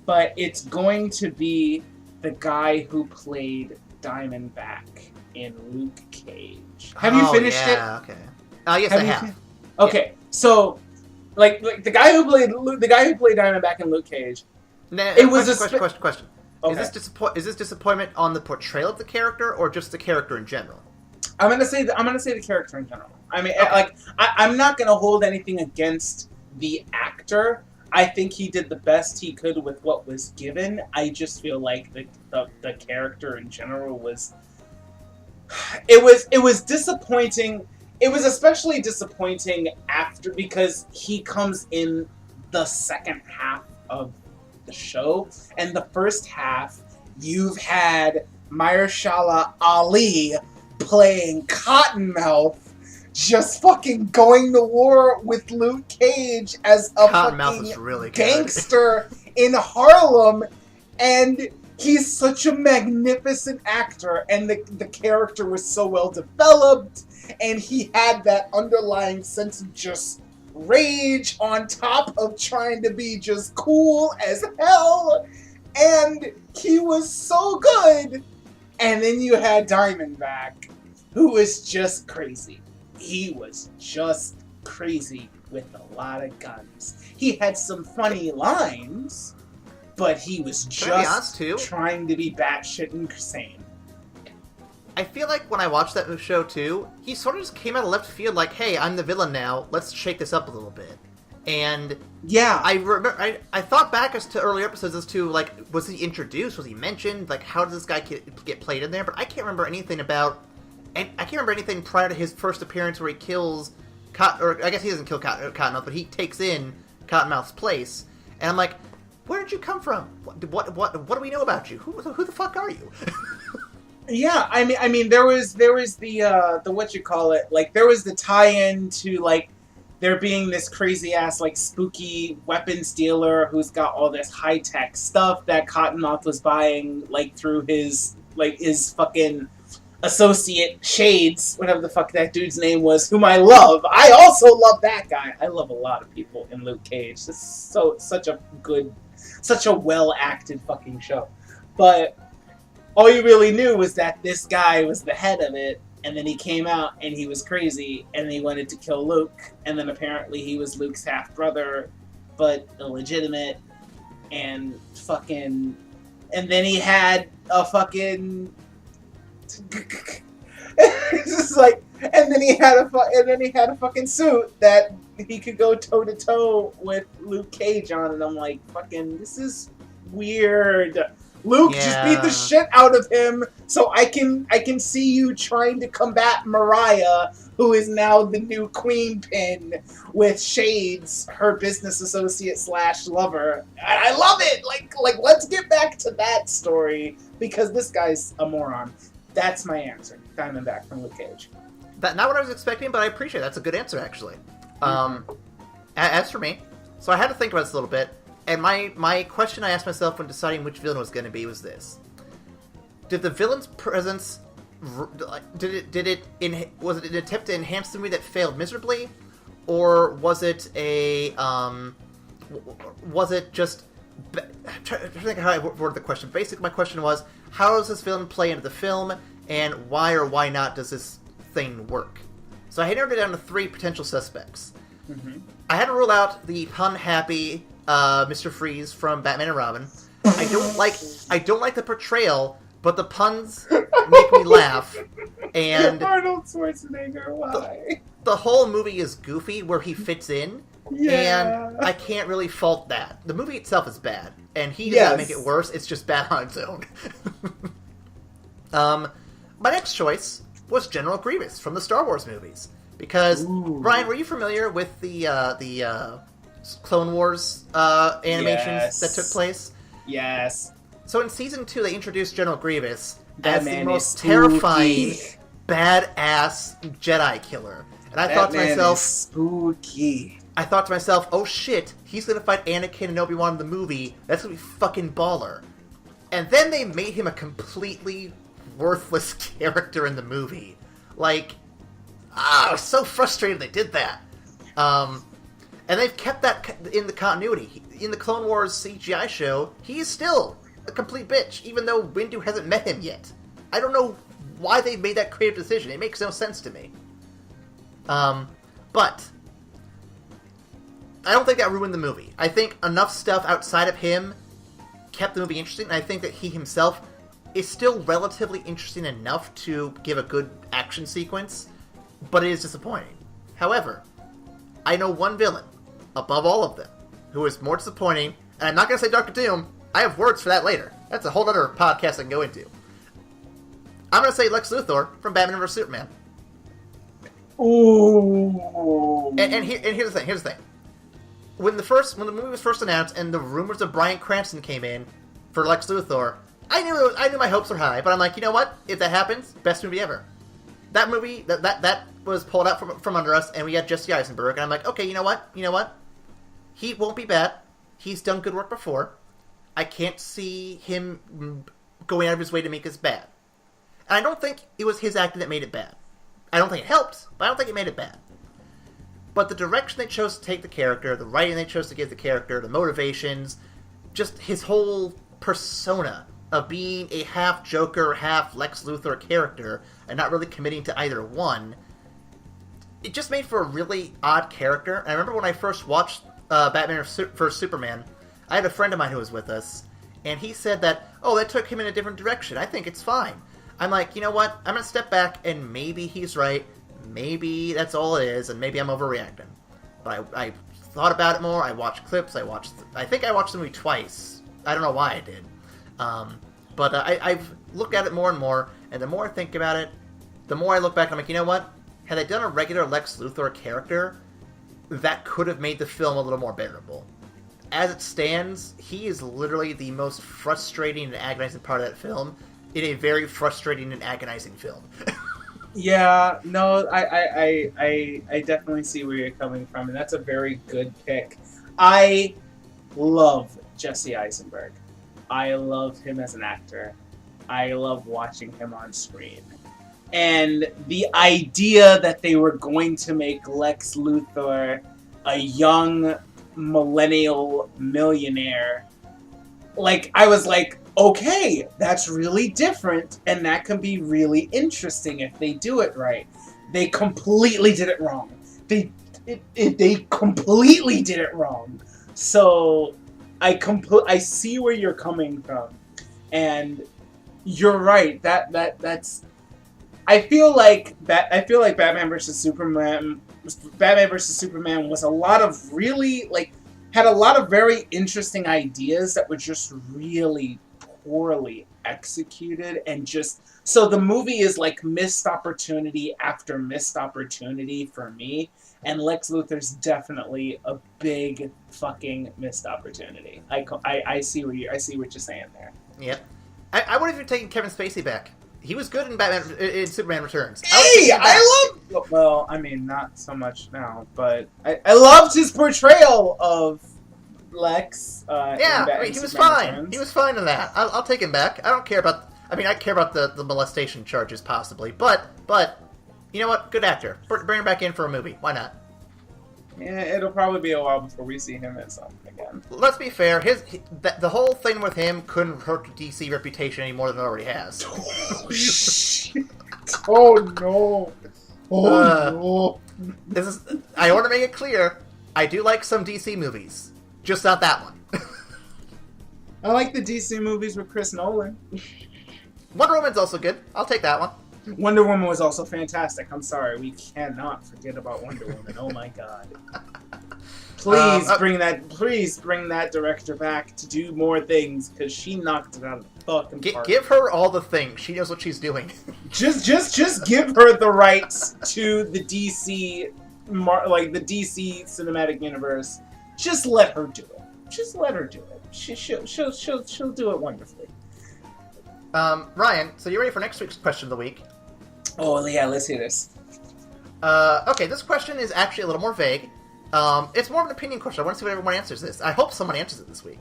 but it's going to be the guy who played Diamondback in Luke Cage. Have you finished it? Okay. Yes, I have. Okay, yeah. So the guy who played Diamondback in Luke Cage. It was question. Okay. Is this disappointment on the portrayal of the character or just the character in general? I'm gonna say the character in general. I mean, okay. I'm not gonna hold anything against the actor, I think he did the best he could with what was given. I just feel like the character in general was it was disappointing. It was especially disappointing after because he comes in the second half of the show, and the first half you've had Mahershala Ali playing Cottonmouth, just fucking going to war with Luke Cage as a fucking really gangster in Harlem, and he's such a magnificent actor, and the character was so well developed, and he had that underlying sense of just rage on top of trying to be just cool as hell, and he was so good. And then you had Diamondback, who was just crazy. He was just crazy with a lot of guns. He had some funny lines, but he was just trying to be batshit insane. I feel like when I watched that show too, he sort of just came out of left field like, hey, I'm the villain now, let's shake this up a little bit. And yeah, I remember I thought back as to earlier episodes as to, like, was he introduced? Was he mentioned? Like, how does this guy get played in there? But I can't remember anything about... And I can't remember anything prior to his first appearance where he kills... or I guess he doesn't kill Cottonmouth, but he takes in Cottonmouth's place. And I'm like, where did you come from? What do we know about you? Who the fuck are you? Yeah, I mean, there was the what you call it, like, there was the tie-in to, like, there being this crazy-ass, like, spooky weapons dealer who's got all this high-tech stuff that Cottonmouth was buying, like, through his fucking associate Shades, whatever the fuck that dude's name was, whom I love. I also love that guy. I love a lot of people in Luke Cage. This is such a well-acted fucking show. But all you really knew was that this guy was the head of it, and then he came out and he was crazy and he wanted to kill Luke, and then apparently he was Luke's half-brother, but illegitimate, and fucking... And then he had a fucking... It's just like... And then he had a fucking suit that he could go toe-to-toe with Luke Cage on, and I'm like, fucking, this is weird. Luke, just beat the shit out of him so I can see you trying to combat Mariah, who is now the new queen pin with Shades, her business associate / lover. I love it! Like, let's get back to that story, because this guy's a moron. That's my answer. Diamondback from Luke Cage. Not what I was expecting, but I appreciate it. That's a good answer, actually. As for me, so I had to think about this a little bit. And my question I asked myself when deciding which villain was going to be was this: did the villain's presence was it an attempt to enhance the movie that failed miserably, or was it just? I'm trying to think how I worded the question. Basically, my question was: how does this villain play into the film, and why or why not does this thing work? So I had narrowed it down to 3 potential suspects. Mm-hmm. I had to rule out the pun-happy Mr. Freeze from Batman and Robin. I don't like the portrayal, but the puns make me laugh. And Arnold Schwarzenegger, why? The whole movie is goofy where he fits in, and I can't really fault that. The movie itself is bad, and he does not make it worse. It's just bad on its own. My next choice was General Grievous from the Star Wars movies, because Ryan, were you familiar with the Clone Wars animations that took place? Yes. So in Season 2, they introduced General Grievous as the most terrifying, badass Jedi killer. And I thought to myself... spooky. I thought to myself, oh shit, he's gonna fight Anakin and Obi-Wan in the movie. That's gonna be fucking baller. And then they made him a completely worthless character in the movie. Like, I was so frustrated they did that. And they've kept that in the continuity. In the Clone Wars CGI show, he is still a complete bitch, even though Windu hasn't met him yet. I don't know why they made that creative decision. It makes no sense to me. But I don't think that ruined the movie. I think enough stuff outside of him kept the movie interesting, and I think that he himself is still relatively interesting enough to give a good action sequence, but it is disappointing. However, I know one villain above all of them, who is more disappointing, and I'm not going to say Doctor Doom, I have words for that later. That's a whole other podcast I can go into. I'm going to say Lex Luthor from Batman vs. Superman. Ooh. And here's the thing. When the movie was first announced and the rumors of Bryan Cranston came in for Lex Luthor, I knew my hopes were high, but I'm like, you know what? If that happens, best movie ever. That movie that was pulled out from under us, and we had Jesse Eisenberg, and I'm like, okay, you know what? He won't be bad. He's done good work before. I can't see him going out of his way to make this bad. And I don't think it was his acting that made it bad. I don't think it helped, but I don't think it made it bad. But the direction they chose to take the character, the writing they chose to give the character, the motivations, just his whole persona of being a half Joker, half Lex Luthor character, and not really committing to either one, it just made for a really odd character. And I remember when I first watched Batman vs. Superman, I had a friend of mine who was with us, and he said that, that took him in a different direction. I think it's fine. I'm like, you know what? I'm going to step back, and maybe he's right. Maybe that's all it is, and maybe I'm overreacting. But I thought about it more. I watched clips. I think I watched the movie twice. I don't know why I did. But I've looked at it more and more, and the more I think about it, the more I look back, and I'm like, you know what? Had I done a regular Lex Luthor character, that could have made the film a little more bearable. As it stands, he is literally the most frustrating and agonizing part of that film in a very frustrating and agonizing film. Yeah, no, I definitely see where you're coming from, and that's a very good pick. I love Jesse Eisenberg. I love him as an actor. I love watching him on screen. And the idea that they were going to make Lex Luthor a young millennial millionaire, I was like, okay, that's really different, and that can be really interesting if they do it right. They completely did it wrong. They completely did it wrong. So I see where you're coming from, and you're right. That's. I feel like Batman vs. Superman was a lot of really had a lot of very interesting ideas that were just really poorly executed, and just so the movie is missed opportunity after missed opportunity for me, and Lex Luthor's definitely a big fucking missed opportunity. I see what you're saying there. Yeah, I would have even taken Kevin Spacey back. He was good in Superman Returns. Well, I mean, not so much now, but I loved his portrayal of Lex. He was fine. Returns. He was fine in that. I'll take him back. I don't care about. I mean, I care about the molestation charges possibly, but you know what? Good actor. Bring him back in for a movie. Why not? Yeah, it'll probably be a while before we see him in something again. Let's be fair. The whole thing with him couldn't hurt the DC reputation any more than it already has. Oh shit! Oh no! Oh no! I want to make it clear. I do like some DC movies, just not that one. I like the DC movies with Chris Nolan. Wonder Woman's also good. I'll take that one. Wonder Woman was also fantastic. I'm sorry, we cannot forget about Wonder Woman. Oh my god! Please bring that director back to do more things, because she knocked it out of the fucking park. Give her all the things. She knows what she's doing. just give her the rights to the DC, the DC cinematic universe. Just let her do it. Just let her do it. She'll do it wonderfully. Ryan, so you ready for next week's question of the week? Oh, yeah, let's hear this. Okay, this question is actually a little more vague. It's more of an opinion question. I want to see what everyone answers this. I hope someone answers it this week.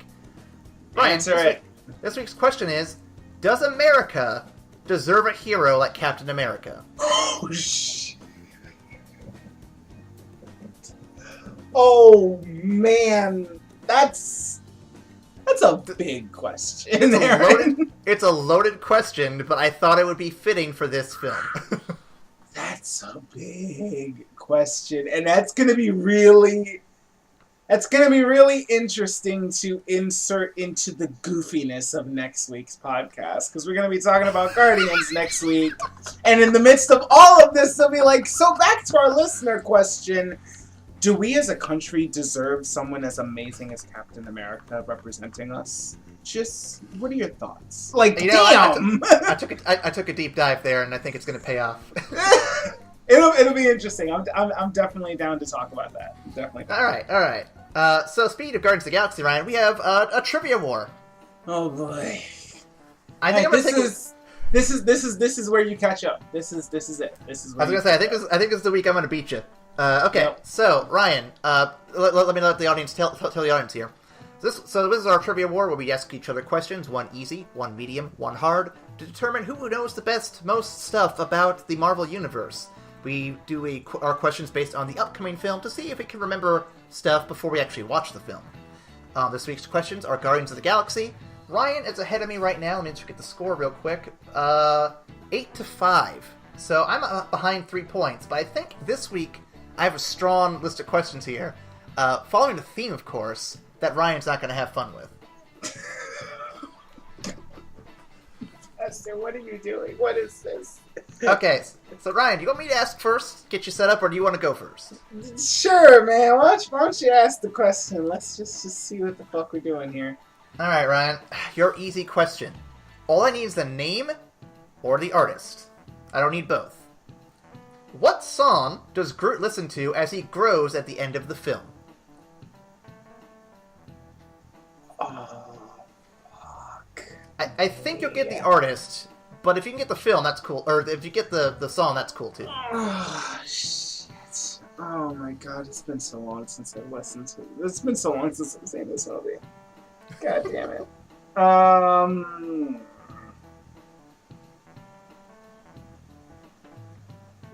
Ryan, answer it. This week's question is, does America deserve a hero like Captain America? Oh, shit. Oh, man. That's a big question. It's a loaded question, but I thought it would be fitting for this film. That's a big question, and that's gonna be really interesting to insert into the goofiness of next week's podcast, because we're gonna be talking about Guardians next week, and in the midst of all of this, they'll be like, so back to our listener question. do we as a country deserve someone as amazing as Captain America representing us? Just, what are your thoughts? Like, damn! I took a deep dive there, and I think it's going to pay off. It'll be interesting. I'm definitely down to talk about that. Definitely. All right. So speaking of Guardians of the Galaxy, Ryan, we have a trivia war. Oh boy. I think this is where you catch up. This is it. This is. I was gonna say I think this is the week I'm gonna beat you. Okay, yep. So Ryan, let me let the audience tell the audience here. This is our trivia war where we ask each other questions, one easy, one medium, one hard, to determine who knows the most stuff about the Marvel Universe. We do our questions based on the upcoming film to see if we can remember stuff before we actually watch the film. This week's questions are Guardians of the Galaxy. Ryan is ahead of me right now. Let me just get the score real quick. 8-5. So I'm behind 3 points, but I think this week I have a strong list of questions here. Following the theme, of course, that Ryan's not going to have fun with. Esther, what are you doing? What is this? Okay, so Ryan, do you want me to ask first, get you set up, or do you want to go first? Sure, man. Why don't you ask the question? Let's just see what the fuck we're doing here. Alright, Ryan. Your easy question. All I need is the name or the artist. I don't need both. What song does Groot listen to as he grows at the end of the film? Oh, fuck. I think you'll get the artist, but if you can get the film, that's cool. Or if you get the song, that's cool too. Oh, shit. Oh my god, it's been so long since I've listened to it. It's been so long since I've seen this movie. God damn it.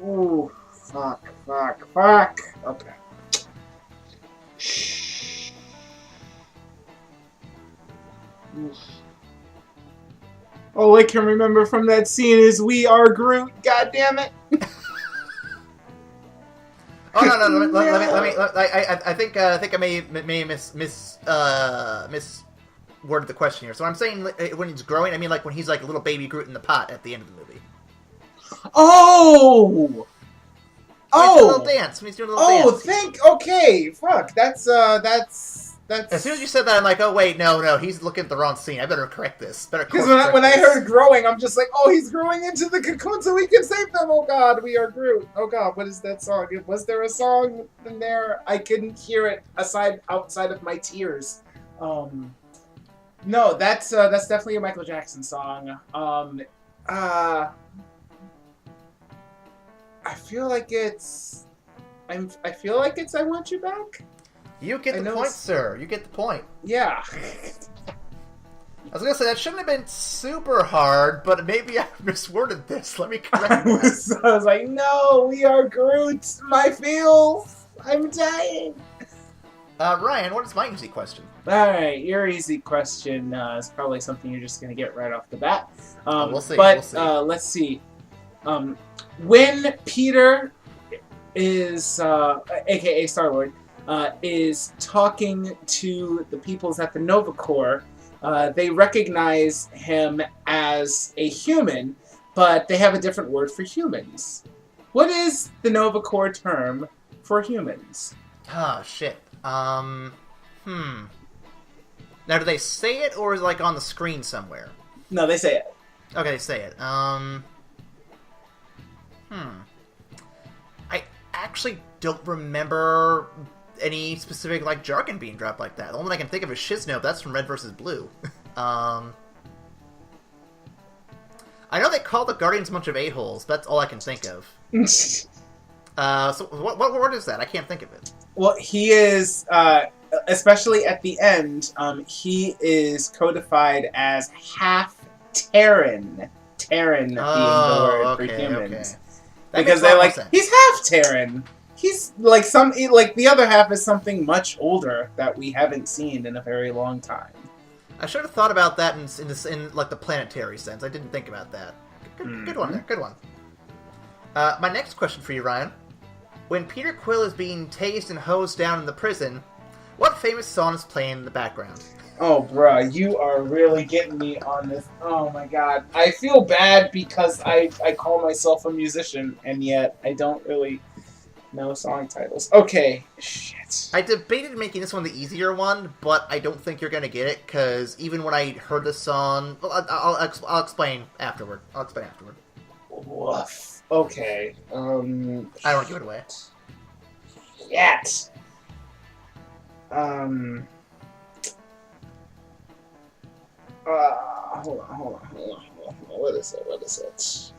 Ooh, fuck. Okay. All I can remember from that scene is "We are Groot." God damn it! Oh no! Let me. I think I may misworded the question here. So I'm saying when he's growing, I mean like when he's like a little baby Groot in the pot at the end of the movie. Oh! When he's doing a little dance. When he's doing a little dance. Okay, fuck. That's. As soon as you said that, I'm like, oh wait, no, he's looking at the wrong scene. I better correct this. Because when I heard growing, I'm just like, oh, he's growing into the cocoon so we can save them. Oh god, we are Groot. Oh god, what is that song? Was there a song in there? I couldn't hear it outside of my tears. No, that's definitely a Michael Jackson song. I feel like it's "I Want You Back." You get the point, sir. You get the point. Yeah. I was gonna say that shouldn't have been super hard, but maybe I misworded this. Let me correct that. I was like, no, we are Groot. My feels. I'm dying. Ryan, what is my easy question? All right, your easy question is probably something you're just gonna get right off the bat. We'll see. But let's see. When Peter is, aka Star-Lord, is talking to the peoples at the Nova Corps, they recognize him as a human, but they have a different word for humans. What is the Nova Corps term for humans? Ah, shit. Now, do they say it, or is it, like, on the screen somewhere? No, they say it. Okay, they say it. I actually don't remember any specific, like, jargon being dropped like that. The only one I can think of is Shizno, that's from Red vs. Blue. I know they call the Guardians a bunch of a-holes, but that's all I can think of. So what word is that? I can't think of it. Well, he is, especially at the end, he is codified as half Terran. Terran being the word for humans. Okay. Because they're like, he's half Terran. He's like the other half is something much older that we haven't seen in a very long time. I should have thought about that in like the planetary sense. I didn't think about that. Good one there. Good one. My next question for you, Ryan. When Peter Quill is being tased and hosed down in the prison, what famous song is playing in the background? Oh, bruh, you are really getting me on this. Oh my god. I feel bad because I call myself a musician, and yet I don't really No song titles. Okay. Shit. I debated making this one the easier one, but I don't think you're going to get it, because even when I heard the song... Well, I'll explain afterward. Woof. Okay. I don't want to give it away. Yet. Hold on. What is it?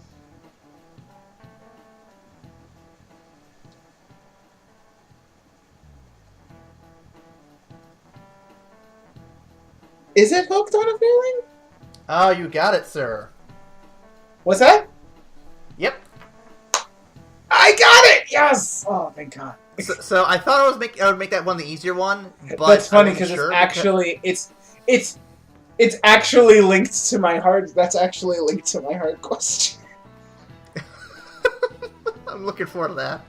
Is it Hooked on a Feeling? Oh, you got it, sir. What's that? Yep. I got it! Yes! Oh, thank God. So I thought I would make that one the easier one, but that's funny because it's actually linked to my hard. That's actually linked to my hard question. I'm looking forward to that.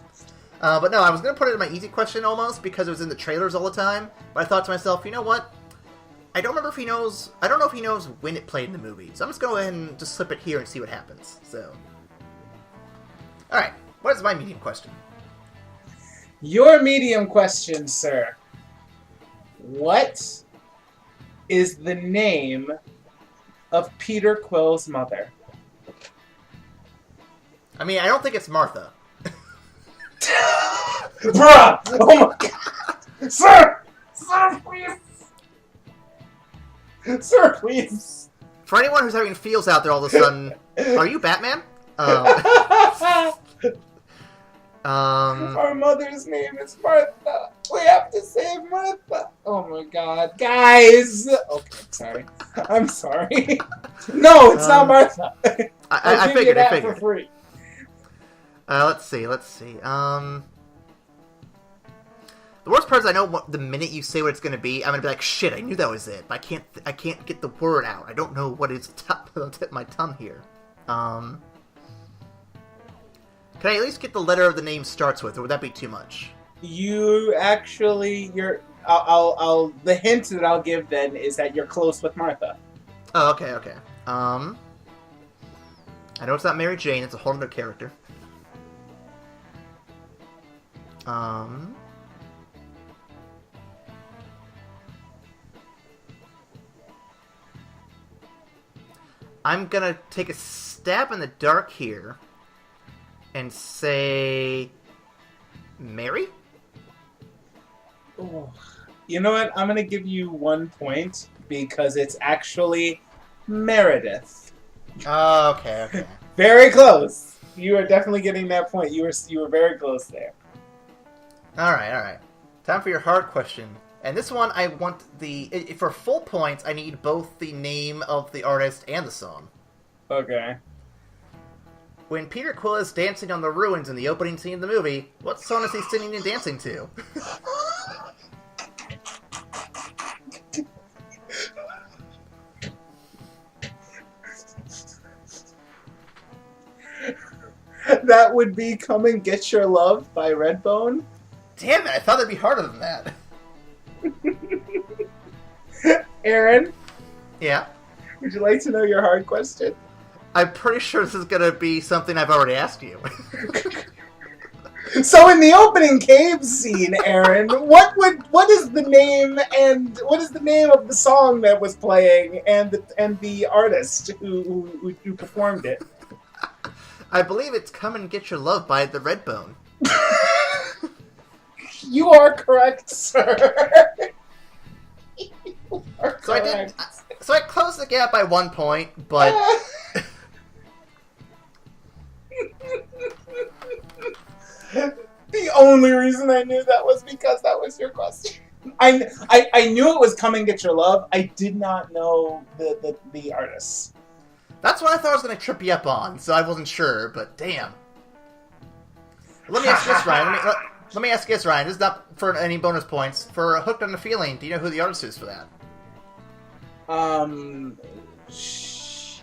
But no, I was gonna put it in my easy question almost because it was in the trailers all the time. But I thought to myself, you know what? I don't know if he knows when it played in the movie, so I'm just gonna go ahead and just slip it here and see what happens. So, all right, what is my medium question? Your medium question, sir. What is the name of Peter Quill's mother? I mean, I don't think it's Martha. Bruh! Oh my God! Sir! Sir, please! Sir, please! For anyone who's having feels out there all of a sudden, are you Batman? Our mother's name is Martha. We have to save Martha. Oh my God, guys! Okay, I'm sorry. No, it's not Martha. I figured. For free. Let's see. The worst part is I know the minute you say what it's going to be, I'm going to be like, shit, I knew that was it. But I can't get the word out. I don't know what is on the tip of my tongue here. Can I at least get the letter of the name starts with, or would that be too much? I'll the hint that I'll give then is that you're close with Martha. Oh, okay. I know it's not Mary Jane, it's a whole other character. I'm gonna take a stab in the dark here and say Mary? Ooh. You know what? I'm gonna give you 1 point because it's actually Meredith. Oh, okay. Very close. You are definitely getting that point. You were very close there. All right. Time for your hard question. And this one, I want for full points, I need both the name of the artist and the song. Okay. When Peter Quill is dancing on the ruins in the opening scene of the movie, what song is he singing and dancing to? That would be Come and Get Your Love by Redbone. Damn it, I thought it'd be harder than that. Aaron? Yeah? Would you like to know your hard question? I'm pretty sure this is going to be something I've already asked you. So in the opening cave scene, Aaron, what is the name of the song that was playing and the artist who performed it? I believe it's Come and Get Your Love by the Redbone. You are correct, sir. So I closed the gap by 1 point, but the only reason I knew that was because that was your question. I knew it was Come and Get Your Love. I did not know the artist. That's what I thought I was going to trip you up on, so I wasn't sure, but damn. Let me ask this, Ryan. Let me ask this, Ryan. This is not for any bonus points. For Hooked on a Feeling, do you know who the artist is for that? Shit.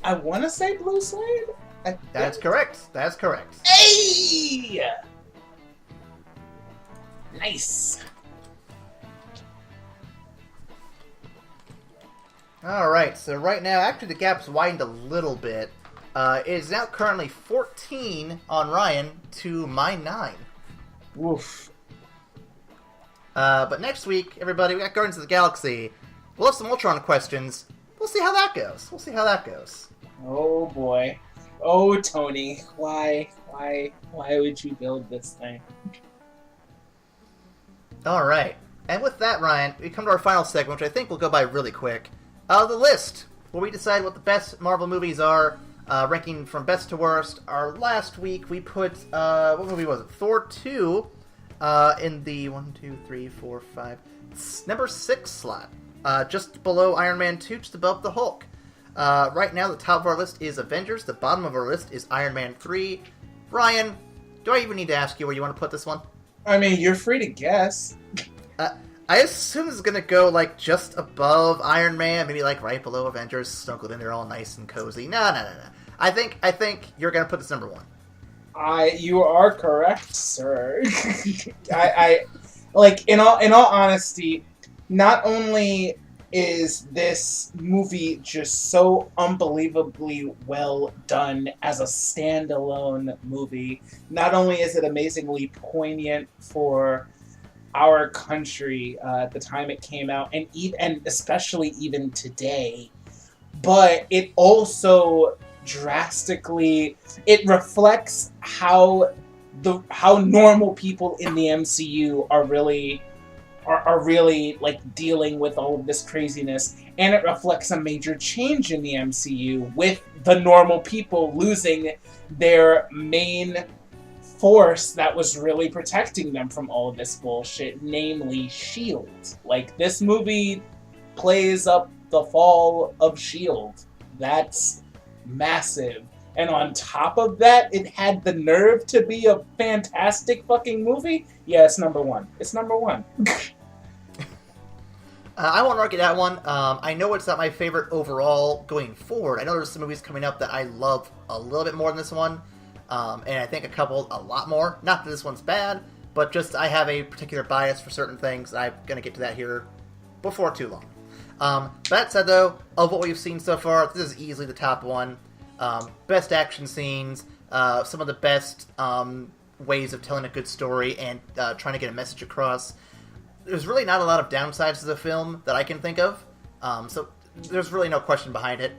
I want to say Blue Slade? That's correct. That's correct. Hey! Nice. Alright, so right now, actually the gap's widened a little bit. It is now currently 14 on Ryan to my 9. Woof. But next week, everybody, we got Guardians of the Galaxy. We'll have some Ultron questions. We'll see how that goes. Oh boy. Oh, Tony. Why would you build this thing? Alright. And with that, Ryan, we come to our final segment, which I think will go by really quick. The list, where we decide what the best Marvel movies are, ranking from best to worst. Our last week, we put, what movie was it? Thor 2 in the 1, 2, 3, 4, 5, number 6 slot. Just below Iron Man 2, just above the Hulk. Right now, the top of our list is Avengers. The bottom of our list is Iron Man 3. Ryan, do I even need to ask you where you want to put this one? I mean, you're free to guess. I assume it's going to go, like, just above Iron Man, maybe, like, right below Avengers, snuggled in there all nice and cozy. No. I think you're going to put this number 1. You are correct, sir. I like, in all honesty, not only is this movie just so unbelievably well done as a standalone movie, not only is it amazingly poignant for our country at the time it came out, and especially even today, but it also drastically reflects how normal people in the MCU are really like dealing with all of this craziness, and it reflects a major change in the MCU with the normal people losing their main force that was really protecting them from all of this bullshit, namely S.H.I.E.L.D. Like, this movie plays up the fall of S.H.I.E.L.D. That's massive. And on top of that, it had the nerve to be a fantastic fucking movie? Yeah, it's number 1. It's number 1. I won't argue that one. I know it's not my favorite overall going forward. I know there's some movies coming up that I love a little bit more than this one. And I think a couple a lot more. Not that this one's bad, but just I have a particular bias for certain things. I'm going to get to that here before too long. That said, though, of what we've seen so far, this is easily the top one. Best action scenes, some of the best ways of telling a good story and trying to get a message across. There's really not a lot of downsides to the film that I can think of, so there's really no question behind it.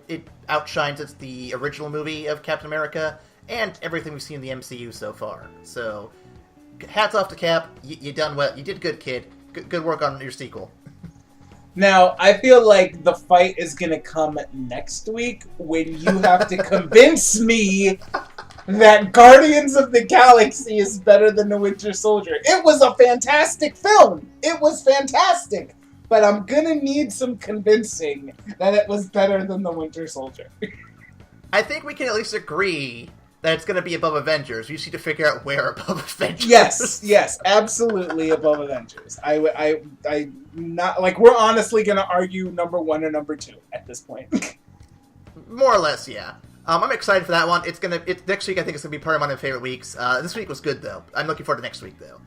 It outshines the original movie of Captain America and everything we've seen in the MCU so far. So, hats off to Cap. You done well. You did good, kid. Good work on your sequel. Now, I feel like the fight is going to come next week when you have to convince me that Guardians of the Galaxy is better than The Winter Soldier. It was a fantastic film. It was fantastic. But I'm going to need some convincing that it was better than The Winter Soldier. I think we can at least agree that it's going to be above Avengers. We just need to figure out where above Avengers. Yes, absolutely above Avengers. I not like, we're honestly going to argue number 1 or number 2 at this point. More or less, yeah. I'm excited for that one. Next week. I think it's going to be part of one of my favorite weeks. This week was good though. I'm looking forward to next week though.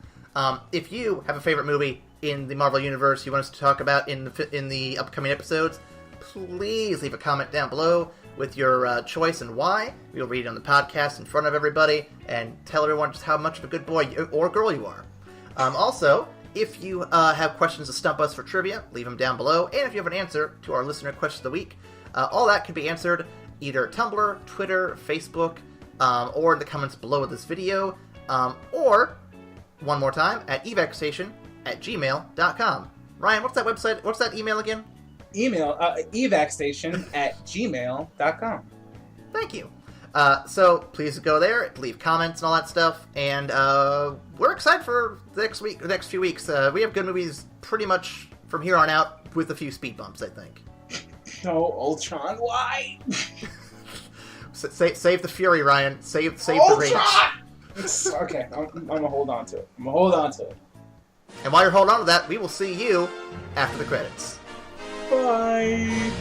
If you have a favorite movie in the Marvel Universe you want us to talk about in the upcoming episodes, please leave a comment down below with your choice and why. We'll read it on the podcast in front of everybody and tell everyone just how much of a good boy or girl you are. Also, if you have questions to stump us for trivia, leave them down below. And if you have an answer to our listener question of the week, all that can be answered either Tumblr, Twitter, Facebook, or in the comments below this video, or, one more time, at evacstation@gmail.com. Ryan, what's that website? What's that email again? Email, evacstation@gmail.com. Thank you. So please go there, leave comments and all that stuff, and we're excited for the next few weeks. We have good movies pretty much from here on out, with a few speed bumps, I think. No, Ultron, why? Save the fury, Ryan. Save the rage. Okay, I'm gonna hold on to it. And while you're holding on to that, we will see you after the credits. Bye.